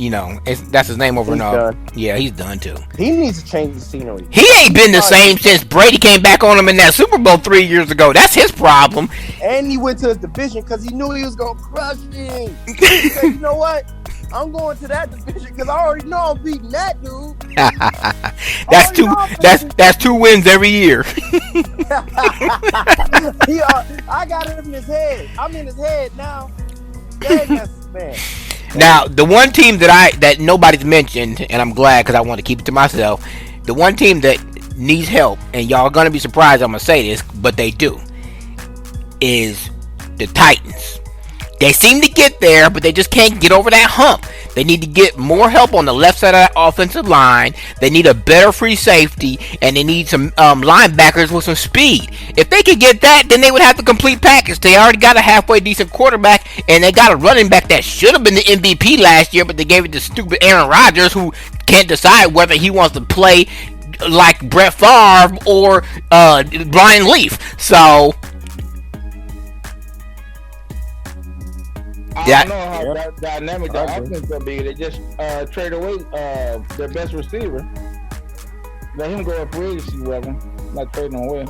that's his name over He's and all. done. Yeah, he's done too. He needs to change the scenery. He ain't been the same since Brady came back on him in that Super Bowl 3 years ago. That's his problem. And he went to his division because he knew he was going to crush him. He said, you know what? I'm going to that division because I already know I'm beating that dude. That's two wins every year. I got him in his head. I'm in his head now. Yes, man. Now, the one team that nobody's mentioned, and I'm glad because I want to keep it to myself, the one team that needs help, and y'all are going to be surprised I'm going to say this, but they do, is the Titans. They seem to get there, but they just can't get over that hump. They need to get more help on the left side of that offensive line. They need a better free safety, and they need some linebackers with some speed. If they could get that, then they would have the complete package. They already got a halfway decent quarterback, and they got a running back that should have been the MVP last year, but they gave it to stupid Aaron Rodgers, who can't decide whether he wants to play like Brett Favre or Brian Leaf. So I don't know how that dynamic the offense will be. They just trade away their best receiver. Let him go up free agency, whatever. Not trading him away.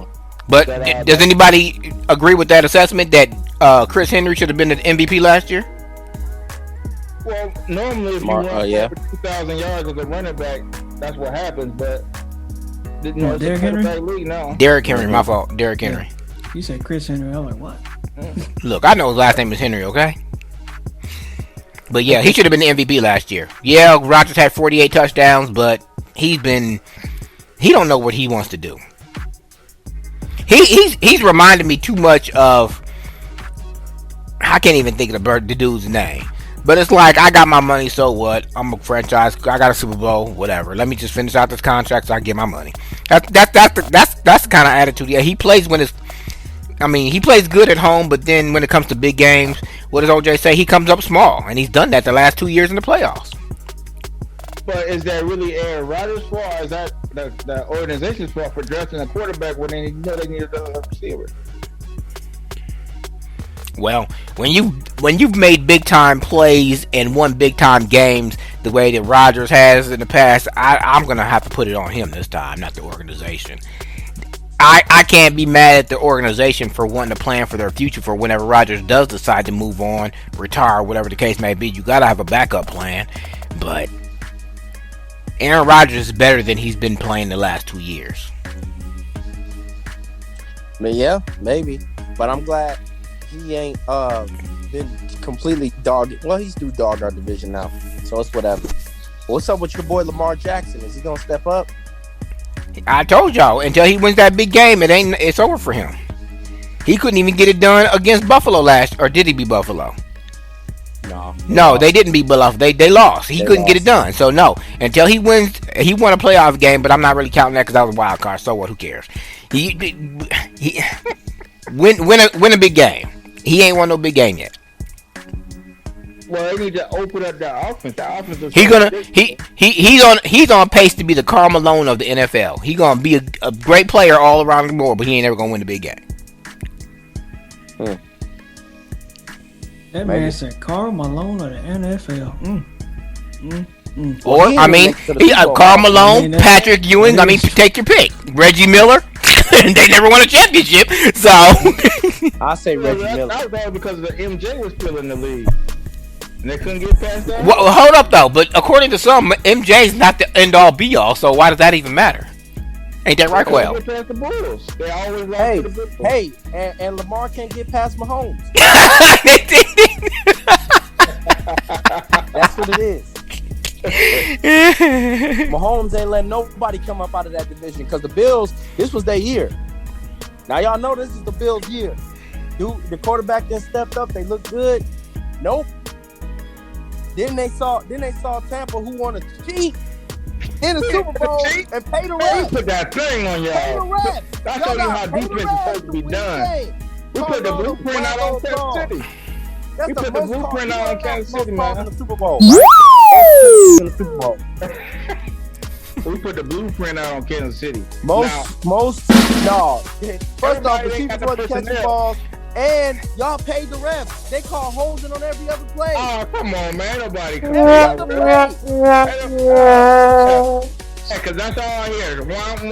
But does anybody agree with that assessment that Chris Henry should have been the MVP last year? Well, normally if you run for 2,000 yards as a running back, that's what happens. But it's Derrick Henry? league now. Derrick Henry, my fault. Derrick Henry. You said Chris Henry. I'm like, what? Look, I know his last name is Henry, okay? But yeah, he should have been the MVP last year. Yeah, Rodgers had 48 touchdowns, but he don't know what he wants to do. He's reminded me too much of, I can't even think of the dude's name. But it's like, I got my money, so what? I'm a franchise. I got a Super Bowl, whatever. Let me just finish out this contract so I get my money. That's the kind of attitude. Yeah, he plays he plays good at home, but then when it comes to big games, what does OJ say? He comes up small, and he's done that the last 2 years in the playoffs. But is that really Aaron Rodgers' fault, or is that the organization's fault for drafting a quarterback when they know they needed a receiver? Well, when you've made big time plays and won big time games the way that Rodgers has in the past, I'm gonna have to put it on him this time, not the organization. I can't be mad at the organization for wanting to plan for their future for whenever Rodgers does decide to move on, retire, whatever the case may be. You gotta have a backup plan, but Aaron Rodgers is better than he's been playing the last 2 years. I mean, yeah, maybe, but I'm glad he ain't been completely dogged. Well, he's due dog our division now, so it's whatever. What's up with your boy Lamar Jackson? Is he gonna step up? I told y'all, until he wins that big game, it's over for him. He couldn't even get it done against Buffalo or did he beat Buffalo? No, they didn't beat Buffalo. They lost. He couldn't get it done. So no, until he wins, he won a playoff game, but I'm not really counting that because that was a wild card. So what? Who cares? He win a big game. He ain't won no big game yet. Well, they need to open up that offense. The offense is he's on pace to be the Karl Malone of the NFL. He's gonna be a great player all around the board, but he ain't never gonna win the big game. That man said Karl Malone of the NFL. Or Karl Malone, Patrick Ewing. Take your pick. Reggie Miller. They never won a championship, so I say Reggie Miller. That was all because the MJ was still in the league, and they couldn't get past that. Well, hold up though. But according to some, MJ's not the end all be all. So why does that even matter? Ain't that right, Quail? They past the Bulls. They always lost to the Bulls. Hey, and Lamar can't get past Mahomes. That's what it is. Mahomes ain't letting nobody come up out of that division because the Bills, this was their year. Now y'all know this is the Bills' year. Dude, the quarterback then stepped up. They looked good. Nope. Then they saw Tampa, who won a cheat in the Super Bowl and paid the refs. Put that thing on y'all. Pay the refs. That's only how defense is supposed to be done. We put the blueprint out on Kansas City. We put the blueprint out on Kansas City, man. In the Super Bowl. In the Super Bowl. We put the blueprint out on Kansas City. First off, the Chiefs wasn't catching balls, and y'all paid the refs. They call holding on every other play. Oh, come on, man. Nobody can Every other play. Because that's all I hear. One,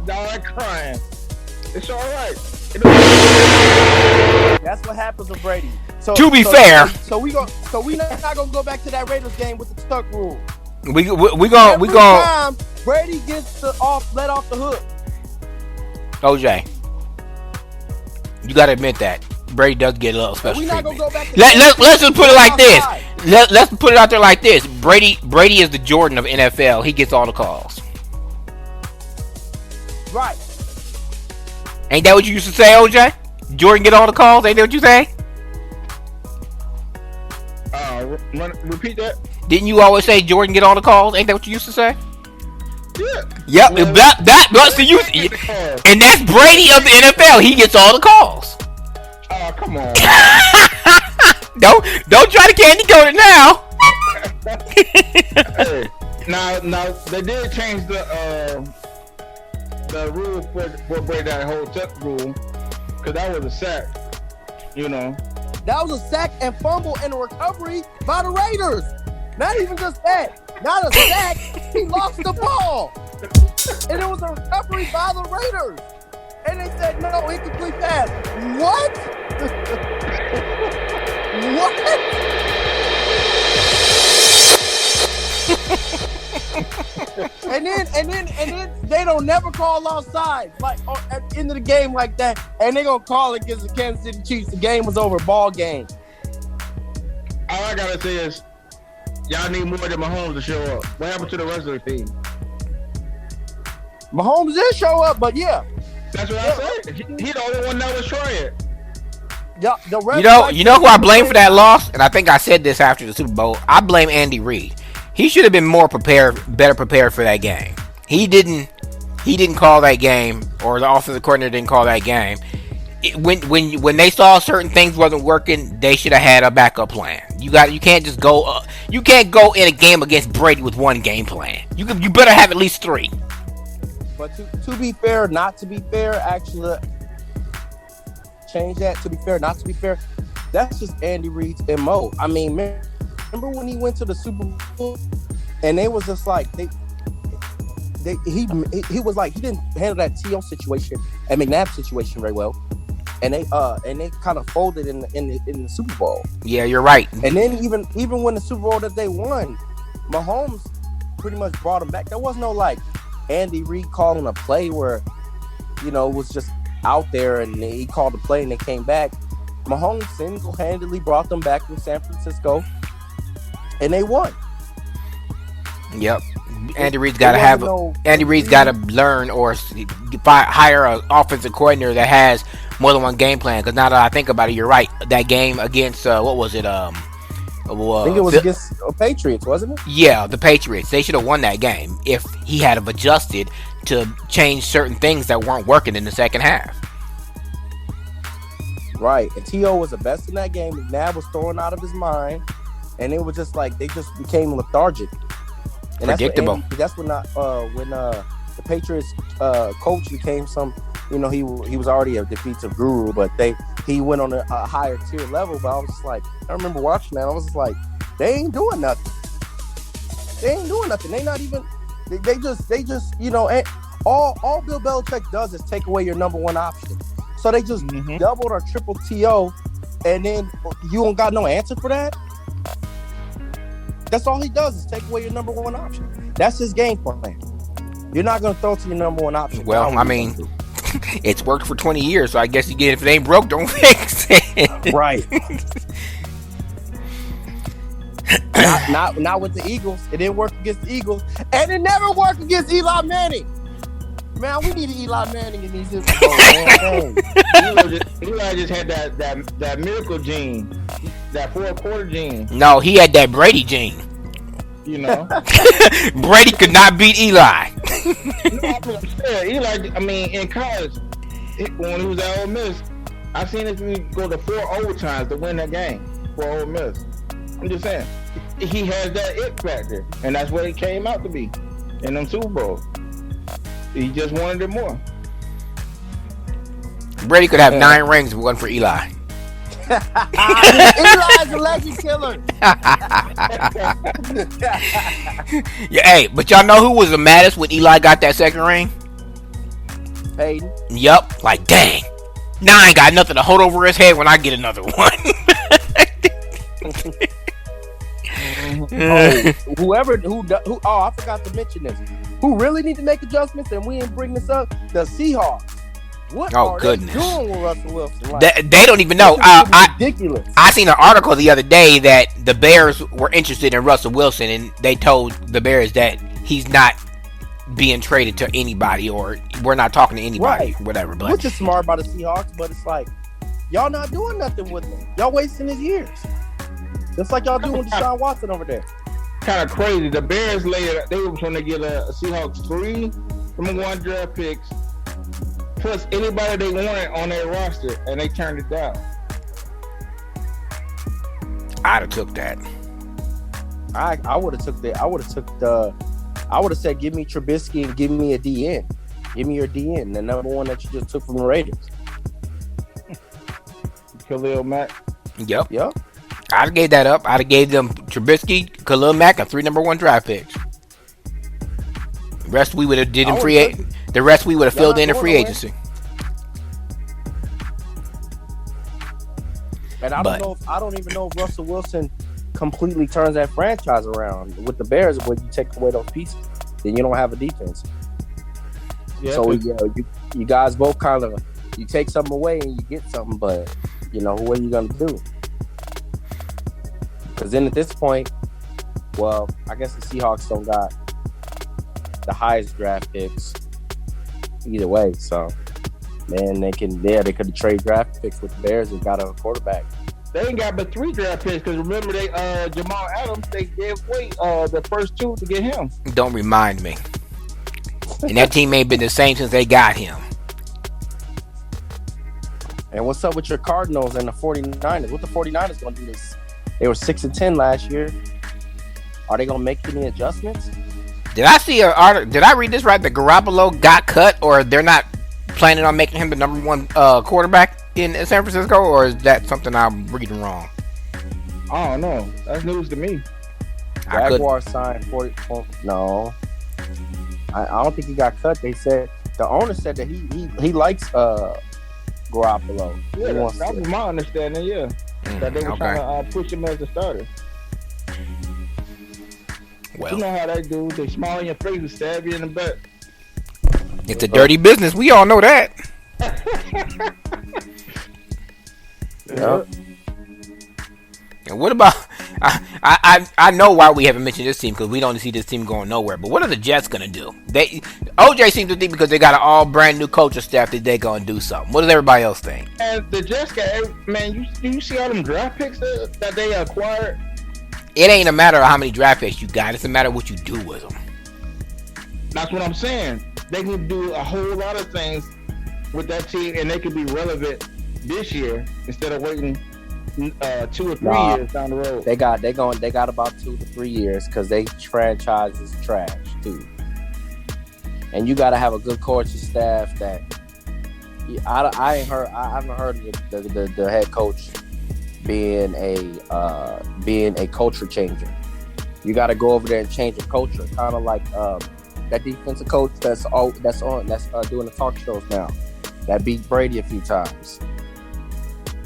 dog crying. It's all right. That's what happens with Brady. To be fair, we not gonna go back to that Raiders game with the stuck rule. We going Brady gets let off the hook. OJ, you gotta admit that Brady does get a little special treatment. Let's just put it like this. Let's put it out there like this. Brady is the Jordan of NFL. He gets all the calls. Right. Ain't that what you used to say, OJ? Jordan get all the calls. Ain't that what you say? Repeat that. Didn't you always say Jordan get all the calls? Ain't that what you used to say? Yeah. Yep. That's the use. And that's Brady of the NFL. He gets all the calls. Oh, come on. Don't try to candy coat it now. Hey, now they did change the rule for Brady, that whole tuck rule, because that was a sack. You know. That was a sack and fumble and a recovery by the Raiders. Not even just that. Not a sack. He lost the ball. And it was a recovery by the Raiders. And they said, no, incomplete pass. What? What? and then they don't never call offside like at the end of the game like that, and they gonna call it against the Kansas City Chiefs. The game was over, ball game. All I gotta say is, y'all need more than Mahomes to show up. What happened to the rest of the team? Mahomes did show up, but yeah, that's what I said. He the only one that was trying. Yeah, you know who I blame for that loss, and I think I said this after the Super Bowl. I blame Andy Reid. He should have been better prepared for that game. He didn't call that game, or the offensive coordinator didn't call that game. when they saw certain things wasn't working, they should have had a backup plan. You can't just go. You can't go in a game against Brady with one game plan. You better have at least 3. But to be fair, not to be fair, actually change that. To be fair, not to be fair. That's just Andy Reid's MO. I mean, remember when he went to the Super Bowl and they was just like he was like he didn't handle that T.O. situation and McNabb situation very well. And they kind of folded in the Super Bowl. Yeah, you're right. And then even when the Super Bowl that they won, Mahomes pretty much brought them back. There was no like Andy Reid calling a play where, it was just out there and he called a play and they came back. Mahomes single-handedly brought them back from San Francisco and they won. Yep. Andy Reid's got to learn or hire an offensive coordinator that has more than one game plan. Because now that I think about it, you're right. That game against what was it? I think it was against Patriots, wasn't it? Yeah, the Patriots. They should have won that game if he had have adjusted to change certain things that weren't working in the second half. Right, and T.O. was the best in that game. McNabb was throwing out of his mind, and it was just like they just became lethargic. And predictable. That's when the Patriots coach became some. He was already a defensive guru, but he went on a higher tier level. But I was just like, I remember watching that. I was just like, they ain't doing nothing. They not even. They just all Bill Belichick does is take away your number one option. So they just doubled or triple T.O. and then you don't got no answer for that. That's all he does is take away your number one option. That's his game plan. You're not going to throw to your number one option. Well, I mean, it's worked for 20 years, so I guess if it ain't broke, don't fix it. Right. not with the Eagles. It didn't work against the Eagles, and it never worked against Eli Manning. Man, we need an Eli Manning in these Super Bowls, man. Eli just had that miracle gene, that 4-quarter gene. No, he had that Brady gene. Brady could not beat Eli. Eli, I mean, in college, when he was at Ole Miss, I seen him go to 4 overtimes to win that game for Ole Miss. I'm just saying, he has that it factor, and that's what it came out to be in them Super Bowls. He just wanted it more. Brady could have 9 rings if it wasn't for Eli. Eli's a legend killer. Yeah, hey, but y'all know who was the maddest when Eli got that second ring? Peyton. Yup. Like, dang. Now I ain't got nothing to hold over his head when I get another one. I forgot to mention this. Who really need to make adjustments, and we didn't bring this up? The Seahawks. What are they doing with Russell Wilson? Like, they don't even know. Ridiculous. I seen an article the other day that the Bears were interested in Russell Wilson, and they told the Bears that he's not being traded to anybody, or we're not talking to anybody, whatever. But which is smart by the Seahawks, but it's like y'all not doing nothing with him. Y'all wasting his years. Just like y'all doing with Deshaun Watson over there. Kind of crazy. The Bears they were trying to get a Seahawks 3 number 1 draft picks plus anybody they wanted on their roster, and they turned it down. I'd have took that. I would have took that. I would have said, give me Trubisky and give me a DN. Give me your DN, the number 1 that you just took from the Raiders. Khalil Mack. Yep. I'd have gave that up. I'd have gave them Trubisky, Khalil Mack, and 3 number 1 draft picks. The rest we would have did in The rest we would have filled in free agency. And I don't even know if Russell Wilson completely turns that franchise around with the Bears. When you take away those pieces, then you don't have a defense. Yeah, so you guys both kind of you take something away and you get something, but what are you gonna do? Because then at this point, well, I guess the Seahawks don't got the highest draft picks either way. So, man, they could have traded draft picks with the Bears and got a quarterback. They ain't got but 3 draft picks because remember they Jamal Adams, they gave away the first 2 to get him. Don't remind me. And that team ain't been the same since they got him. And what's up with your Cardinals and the 49ers? What the 49ers going to do this? They were 6-10 last year. Are they going to make any adjustments? Did I see did I read this right? That Garoppolo got cut, or they're not planning on making him the number one quarterback in San Francisco, or is that something I'm reading wrong? I don't know. That's news to me. Jaguars signed 40. No, I don't think he got cut. They said the owner said that he likes Garoppolo. Yeah, that was my understanding. Yeah, that they were trying to push him as a starter. Well, you know how they do. They smile in your face and stab you in the butt. It's a dirty business. We all know that. Yep. And what about? I know why we haven't mentioned this team, because we don't see this team going nowhere. But what are the Jets gonna do? OJ seems to think because they got an all brand new coaching staff that they're gonna do something. What does everybody else think? And the Jets got, man, you see all them draft picks that they acquired? It ain't a matter of how many draft picks you got. It's a matter of what you do with them. That's what I'm saying. They can do a whole lot of things with that team, and they could be relevant this year instead of waiting 2 or 3 years down the road. They got about 2 to 3 years because they franchise is trash too. And you got to have a good coaching staff that I haven't heard of the head coach being a culture changer. You got to go over there and change the culture, kind of like that defensive coach that's doing the talk shows now, that beat Brady a few times.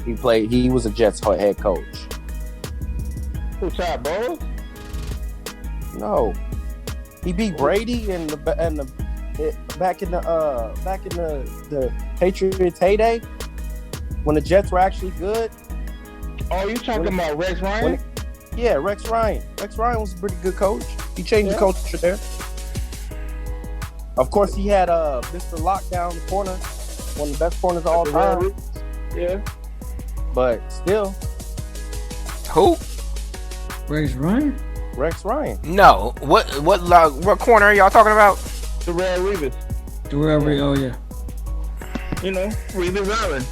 He was a Jets head coach. Who, Todd Bowles? No, he beat Brady back in the Patriots heyday when the Jets were actually good. Oh, you talking about Rex Ryan? Yeah, Rex Ryan. Rex Ryan was a pretty good coach. He changed the culture there. Of course, he had Mr. Lockdown the corner, one of the best corners of all time. Yeah. But still. Who? Rex Ryan? Rex Ryan. No. What corner are y'all talking about? Darrell Revis. Oh, yeah. You know, Revis Island.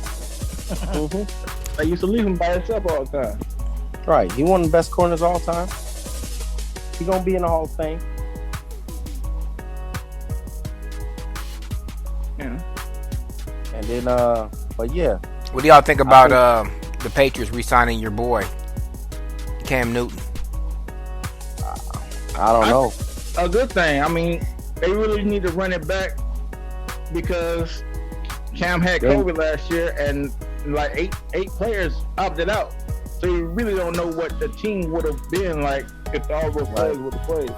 Mm-hmm. I used to leave him by himself all the time. Right. He one of the best corners of all time. He gonna be in the Hall of Fame. Yeah. And then, but yeah. What do y'all think about the Patriots re-signing your boy Cam Newton? I don't know. A good thing. I mean, they really need to run it back because Cam had COVID last year, and like eight players opted out. So you really don't know what the team would have been like if all those players would have played.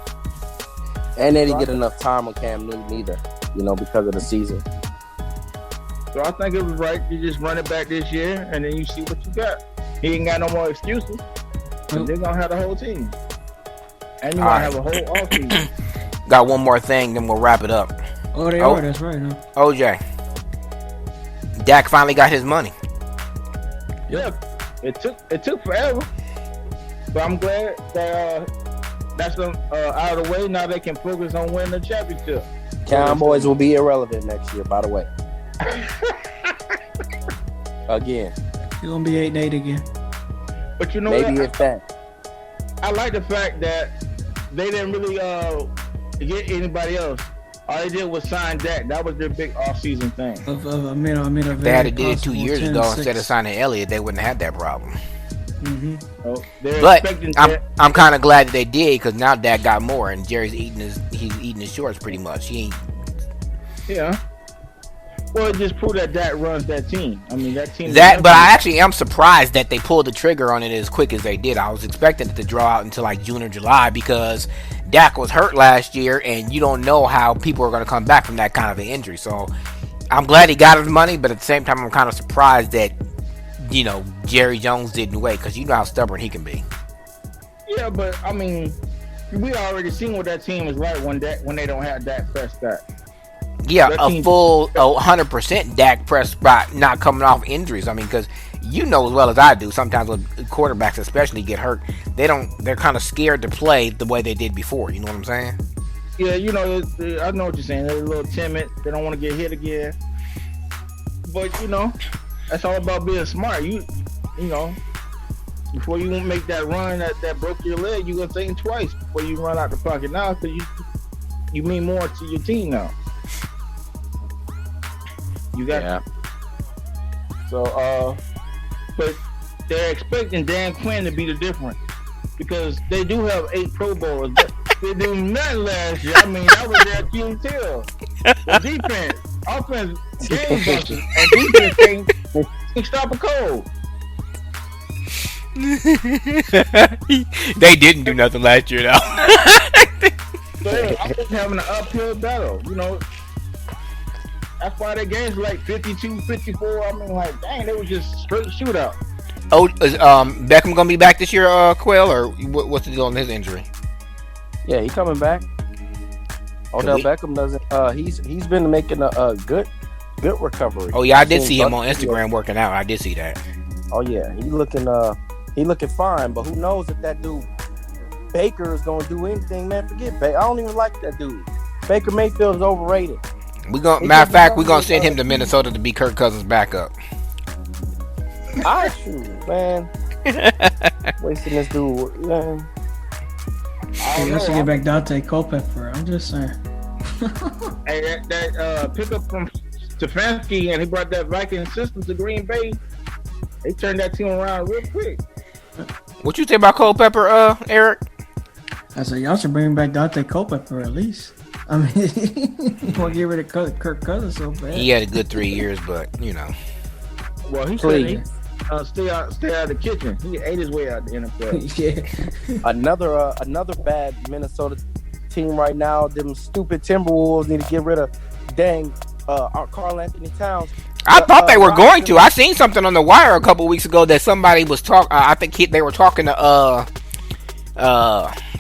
And they didn't get enough time on Cam Newton either, because of the season. So I think it was right. You just run it back this year, and then you see what you got. He ain't got no more excuses. They're gonna have the whole team, and you might have a whole off season. Got one more thing, then we'll wrap it up. Oh, they are. That's right. Huh? OJ, Dak finally got his money. Yeah, it took forever, but I'm glad that that's out of the way. Now they can focus on winning the championship. Cowboys will be irrelevant next year, by the way. Again. You're gonna be 8-8 again. But you know maybe what? if that. I like the fact that they didn't really get anybody else. All they did was sign Dak. That was their big off-season thing. If they had did it 2 years ago instead of signing Elliott, they wouldn't have had that problem. Mm-hmm. So but I'm kind of glad that they did, because now Dak got more, and Jerry's eating his shorts pretty much. He ain't. Yeah. Well, it just proved that Dak runs that team. I mean, that team. But I actually am surprised that they pulled the trigger on it as quick as they did. I was expecting it to draw out until like June or July, because Dak was hurt last year, and you don't know how people are going to come back from that kind of an injury. So I'm glad he got his money, but at the same time, I'm kind of surprised that Jerry Jones didn't wait, because you know how stubborn he can be. Yeah, but I mean, we already seen what that team is like when they don't have Dak Prescott. Yeah, a full 100% Dak Prescott not coming off injuries. I mean, because you know as well as I do, sometimes when quarterbacks especially get hurt, they're kind of scared to play the way they did before. You know what I'm saying? Yeah, I know what you're saying. They're a little timid. They don't want to get hit again. But That's all about being smart. You know, before you make that run that broke your leg, you gonna think twice before you run out the pocket now, because you mean more to your team now. You got so but they're expecting Dan Quinn to be the difference, because they do have 8 Pro Bowlers, but they did nothing last year. I mean, that was their Achilles heel. The defense, offense, game busters, and defense can't stop a cold. They didn't do nothing last year, though. So I was having an uphill battle, you know. That's why their games were like 52, 54. I mean, like, dang, they were just straight shootout. Oh, is Beckham gonna be back this year, Quill, or what's the deal on his injury? Yeah, he coming back. Odell Beckham doesn't. He's been making a good recovery. Oh yeah, I did see him on Instagram working out. I did see that. Oh yeah, he looking fine. But who knows if that dude Baker is gonna do anything? Man, forget Baker. I don't even like that dude. Baker Mayfield is overrated. Matter of fact, we're gonna send him to Minnesota to be Kirk Cousins' backup. I shoot, man. Wasting this dude, man. Hey, let's get back Dante Culpepper. I'm just saying. Hey, that pickup from Stefanski, and he brought that Viking system to Green Bay. They turned that team around real quick. What you think about Culpepper, Eric? I said y'all should bring back Dante Culpepper at least. I mean, you want to get rid of Kirk Cousins so bad. He had a good 3 years, but you know. Well, he said he stay out of the kitchen. He ate his way out the NFL. Yeah. Another bad Minnesota team right now. Them stupid Timberwolves need to get rid of Karl Anthony Towns. I thought they were going to. I seen something on the wire a couple weeks ago that somebody was talking. I think they were talking to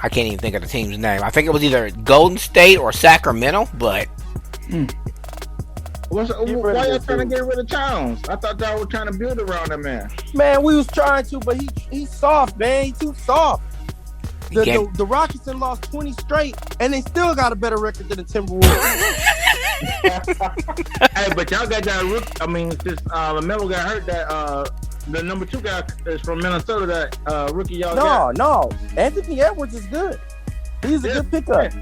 I can't even think of the team's name. I think it was either Golden State or Sacramento, but why y'all trying to get rid of Towns? I thought y'all were trying to build around that man. Man, we was trying to, but he's soft, man. He's too soft. The Rockets have lost 20 straight, and they still got a better record than the Timberwolves. Hey, but y'all got that rookie. I mean, since LaMelo got hurt, that the number 2 guy is from Minnesota. That rookie y'all got. No. Anthony Edwards is good. He's a good pickup.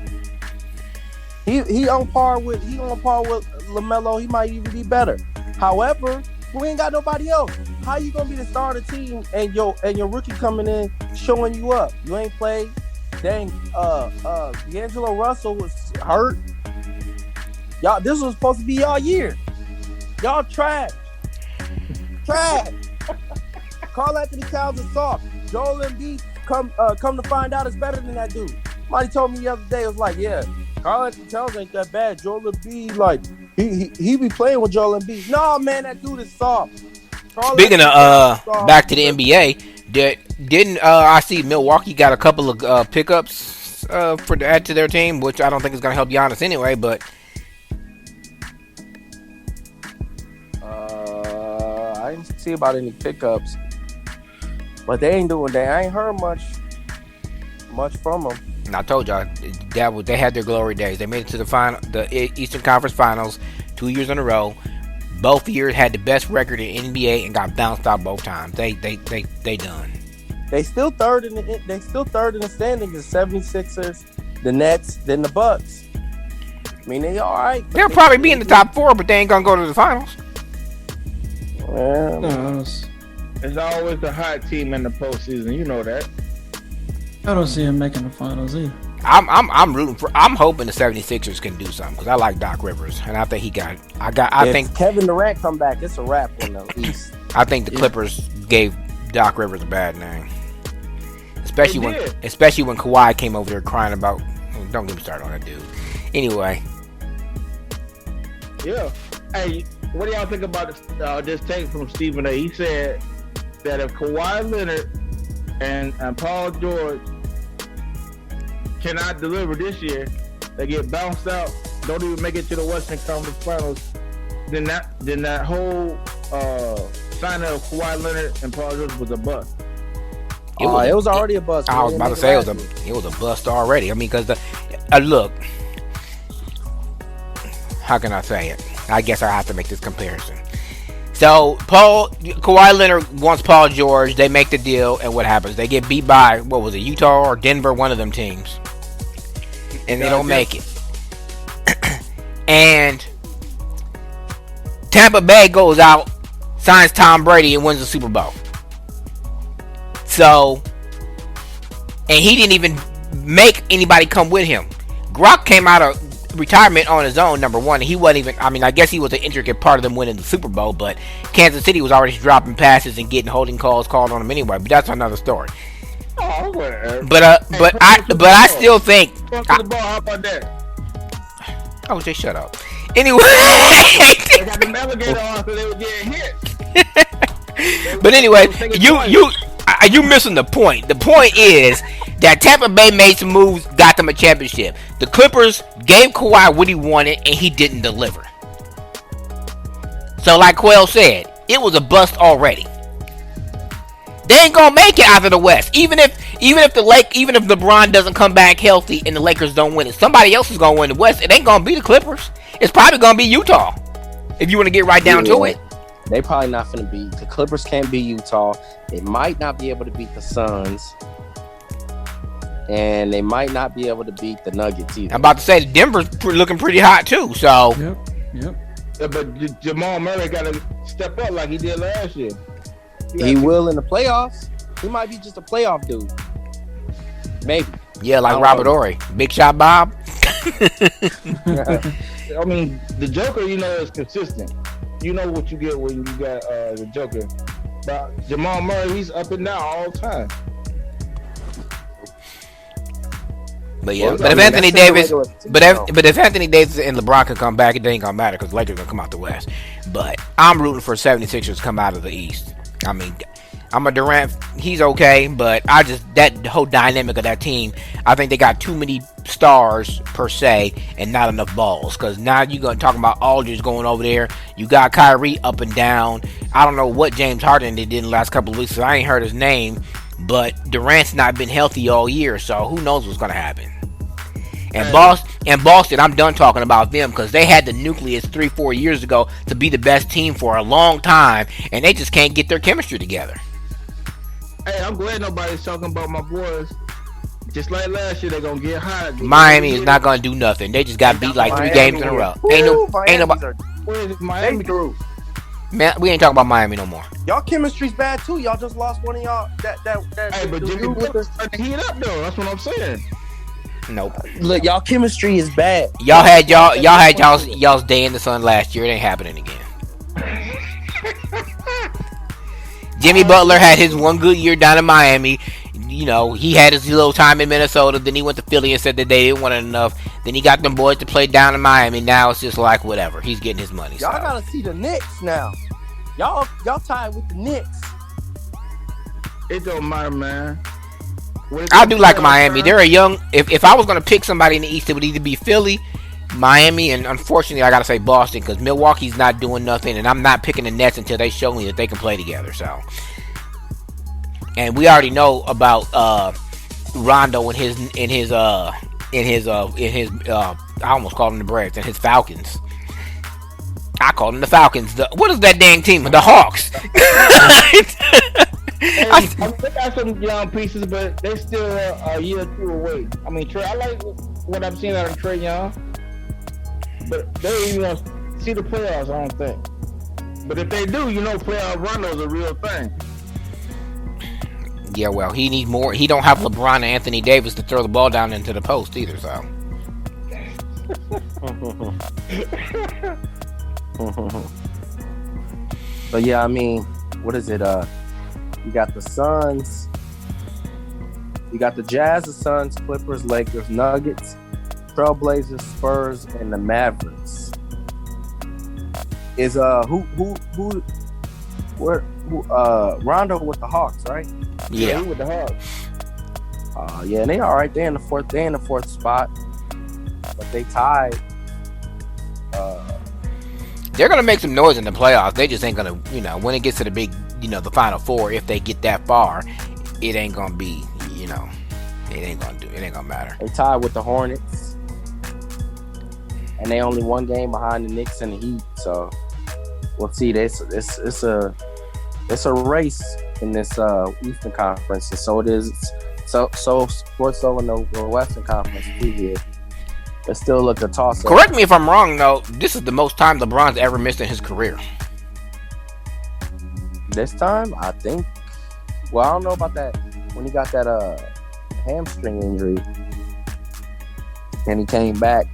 He on par with LaMelo. He might even be better. However, we ain't got nobody else. How you gonna be the star of the team and your rookie coming in showing you up? You ain't played. Dang, D'Angelo Russell was hurt. Y'all, this was supposed to be y'all year. Y'all trash. Karl Anthony Towns is soft. Joel Embiid come to find out is better than that dude. Somebody told me the other day, it was like, yeah, Karl Anthony Towns ain't that bad. Joel Embiid, like, he be playing with Joel Embiid. No, man, that dude is soft. Speaking of back to the NBA, didn't I see Milwaukee got a couple of pickups to add to their team, which I don't think is going to help Giannis anyway, but I didn't see about any pickups, but I ain't heard much from them. And I told y'all they had their glory days. They made it to the Eastern Conference Finals 2 years in a row. Both years had the best record in NBA and got bounced out both times. They done. They still third in the standings. The 76ers, the Nets, then the Bucks. I mean, they all right. They'll probably be in the top 4, but they ain't gonna go to the finals. Yeah. It's always the hot team in the postseason. You know that. I don't see him making the finals either. I'm rooting for. I'm hoping the 76ers can do something because I like Doc Rivers and I think he got. I think Kevin Durant come back, it's a wrap on the East. I think the Clippers gave Doc Rivers a bad name, especially when Kawhi came over there crying about. Don't get me started on that dude. Anyway. Yeah. Hey, what do y'all think about this take from Stephen A? He said that if Kawhi Leonard and Paul George cannot deliver this year, they get bounced out, don't even make it to the Western Conference Finals, then that whole signing of Kawhi Leonard and Paul George was a bust. It was already a bust. I was about to say it was a bust already. I mean, because look, how can I say it? I guess I have to make this comparison. So Kawhi Leonard wants Paul George. They make the deal, and what happens? They get beat by what was it, Utah or Denver, one of them teams, and they don't make it. And Tampa Bay goes out, signs Tom Brady, and wins the Super Bowl. So, and he didn't even make anybody come with him. Gronk came out of retirement on his own, number one. He wasn't even, I mean, I guess he was an intricate part of them winning the Super Bowl, but Kansas City was already dropping passes and getting holding calls called on them anyway, but that's another story. Oh, whatever. But I still think. How about that? Oh, just shut up. Anyway. They got the navigator on, so they were getting hit. But anyway, you missing the point. The point is that Tampa Bay made some moves, got them a championship. The Clippers gave Kawhi what he wanted, and he didn't deliver. So, like Quail said, it was a bust already. They ain't gonna make it out of the West. Even if LeBron doesn't come back healthy and the Lakers don't win it, somebody else is gonna win the West. It ain't gonna be the Clippers. It's probably gonna be Utah. If you want to get right down to it. They probably not finna beat the Clippers. Can't beat Utah. They might not be able to beat the Suns, and they might not be able to beat the Nuggets either. I'm about to say Denver's looking pretty hot too. So. Yep. Yeah, but Jamal Murray got to step up like he did last year. He will in the playoffs. He might be just a playoff dude. Maybe. Yeah, like Robert Horry. Big shot Bob. I mean, the Joker, is consistent. You know what you get when you got the Joker. But Jamal Murray, he's up and down all the time. But yeah, but if Anthony Davis and LeBron can come back, it ain't gonna matter because Lakers gonna come out the West. But I'm rooting for 76ers to come out of the East. I mean, I'm a Durant. He's okay, but that whole dynamic of that team, I think they got too many stars per se and not enough balls. Because now you're gonna talk about Aldridge going over there. You got Kyrie up and down. I don't know what James Harden did in the last couple of weeks, so I ain't heard his name. But Durant's not been healthy all year, so who knows what's gonna happen. And Boston, I'm done talking about them because they had the nucleus 3-4 years ago to be the best team for a long time, and they just can't get their chemistry together. Hey, I'm glad nobody's talking about my boys. Just like last year, they're gonna get hot. Miami is not gonna do nothing. They just got beat like 3 games in a row. Ain't nobody. Miami through. Man, we ain't talking about Miami no more. Y'all chemistry's bad too. Y'all just lost one of y'all. Hey, but Jimmy Butler's starting to heat up though. That's what I'm saying. Nope. Look, y'all chemistry is bad. Y'all had y'all's day in the sun last year. It ain't happening again. Jimmy Butler had his one good year down in Miami. He had his little time in Minnesota. Then he went to Philly and said that they didn't want it enough. Then he got them boys to play down in Miami. Now it's just like whatever. He's getting his money. Y'all gotta see the Knicks now. Y'all tied with the Knicks. It don't matter, man. I do like Miami. They're a young. If I was gonna pick somebody in the East, it would either be Philly, Miami, and unfortunately, I gotta say Boston because Milwaukee's not doing nothing, and I'm not picking the Nets until they show me that they can play together. So, and we already know about Rondo and his I almost called them the Braves and his Falcons. I called them the Falcons. What is that dang team? The Hawks. Hey, I mean, they got some young pieces, but they still a year or two away. I mean, I like what I've seen out of Trae Young, but they don't even want to see the playoffs, I don't think. But if they do, playoff Rondo's a real thing. Yeah, well, he needs more. He don't have LeBron and Anthony Davis to throw the ball down into the post either, so. But yeah, I mean, what is it? You got the Suns. You got the Jazz, the Suns, Clippers, Lakers, Nuggets, Trailblazers, Spurs, and the Mavericks. Is Rondo with the Hawks, right? Yeah, he with the Hawks. Yeah, and they all right. They're in the fourth spot, but they tied. They're gonna make some noise in the playoffs. They just ain't gonna, when it gets to the big, the Final Four, if they get that far, it ain't gonna be, it ain't gonna matter. They tied with the Hornets, and they only one game behind the Knicks and the Heat. So Well, see, it's a race in this Eastern Conference, and so it is. So sports so in the Western Conference too here. It still look a toss up. Correct me if I'm wrong, though. This is the most time LeBron's ever missed in his career. This time, I think. Well, I don't know about that. When he got that hamstring injury, and he came back,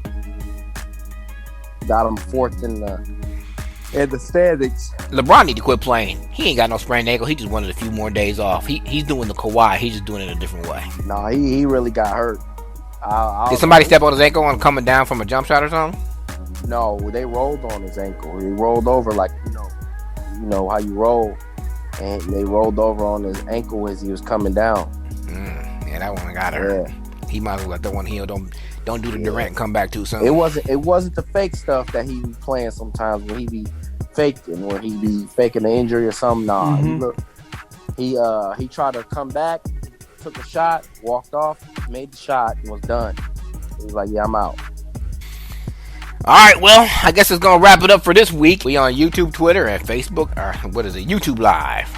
got him fourth in the standings. LeBron need to quit playing. He ain't got no sprained ankle. He just wanted a few more days off. He's doing the Kawhi. He's just doing it a different way. No, he really got hurt. Did somebody step on his ankle and coming down from a jump shot or something? No, they rolled on his ankle. He rolled over like you know how you roll, and they rolled over on his ankle as he was coming down. Yeah, that one got hurt. Yeah. He might as well let that one heal. Don't do the Durant and come back too soon. It wasn't the fake stuff that he be playing sometimes when he be faking, when he be faking the injury or something. Nah, he tried to come back, took a shot, walked off, made the shot, and was done. He was like, yeah, I'm out. All right, well, I guess it's going to wrap it up for this week. We on YouTube, Twitter, and Facebook. Or what is it? YouTube Live.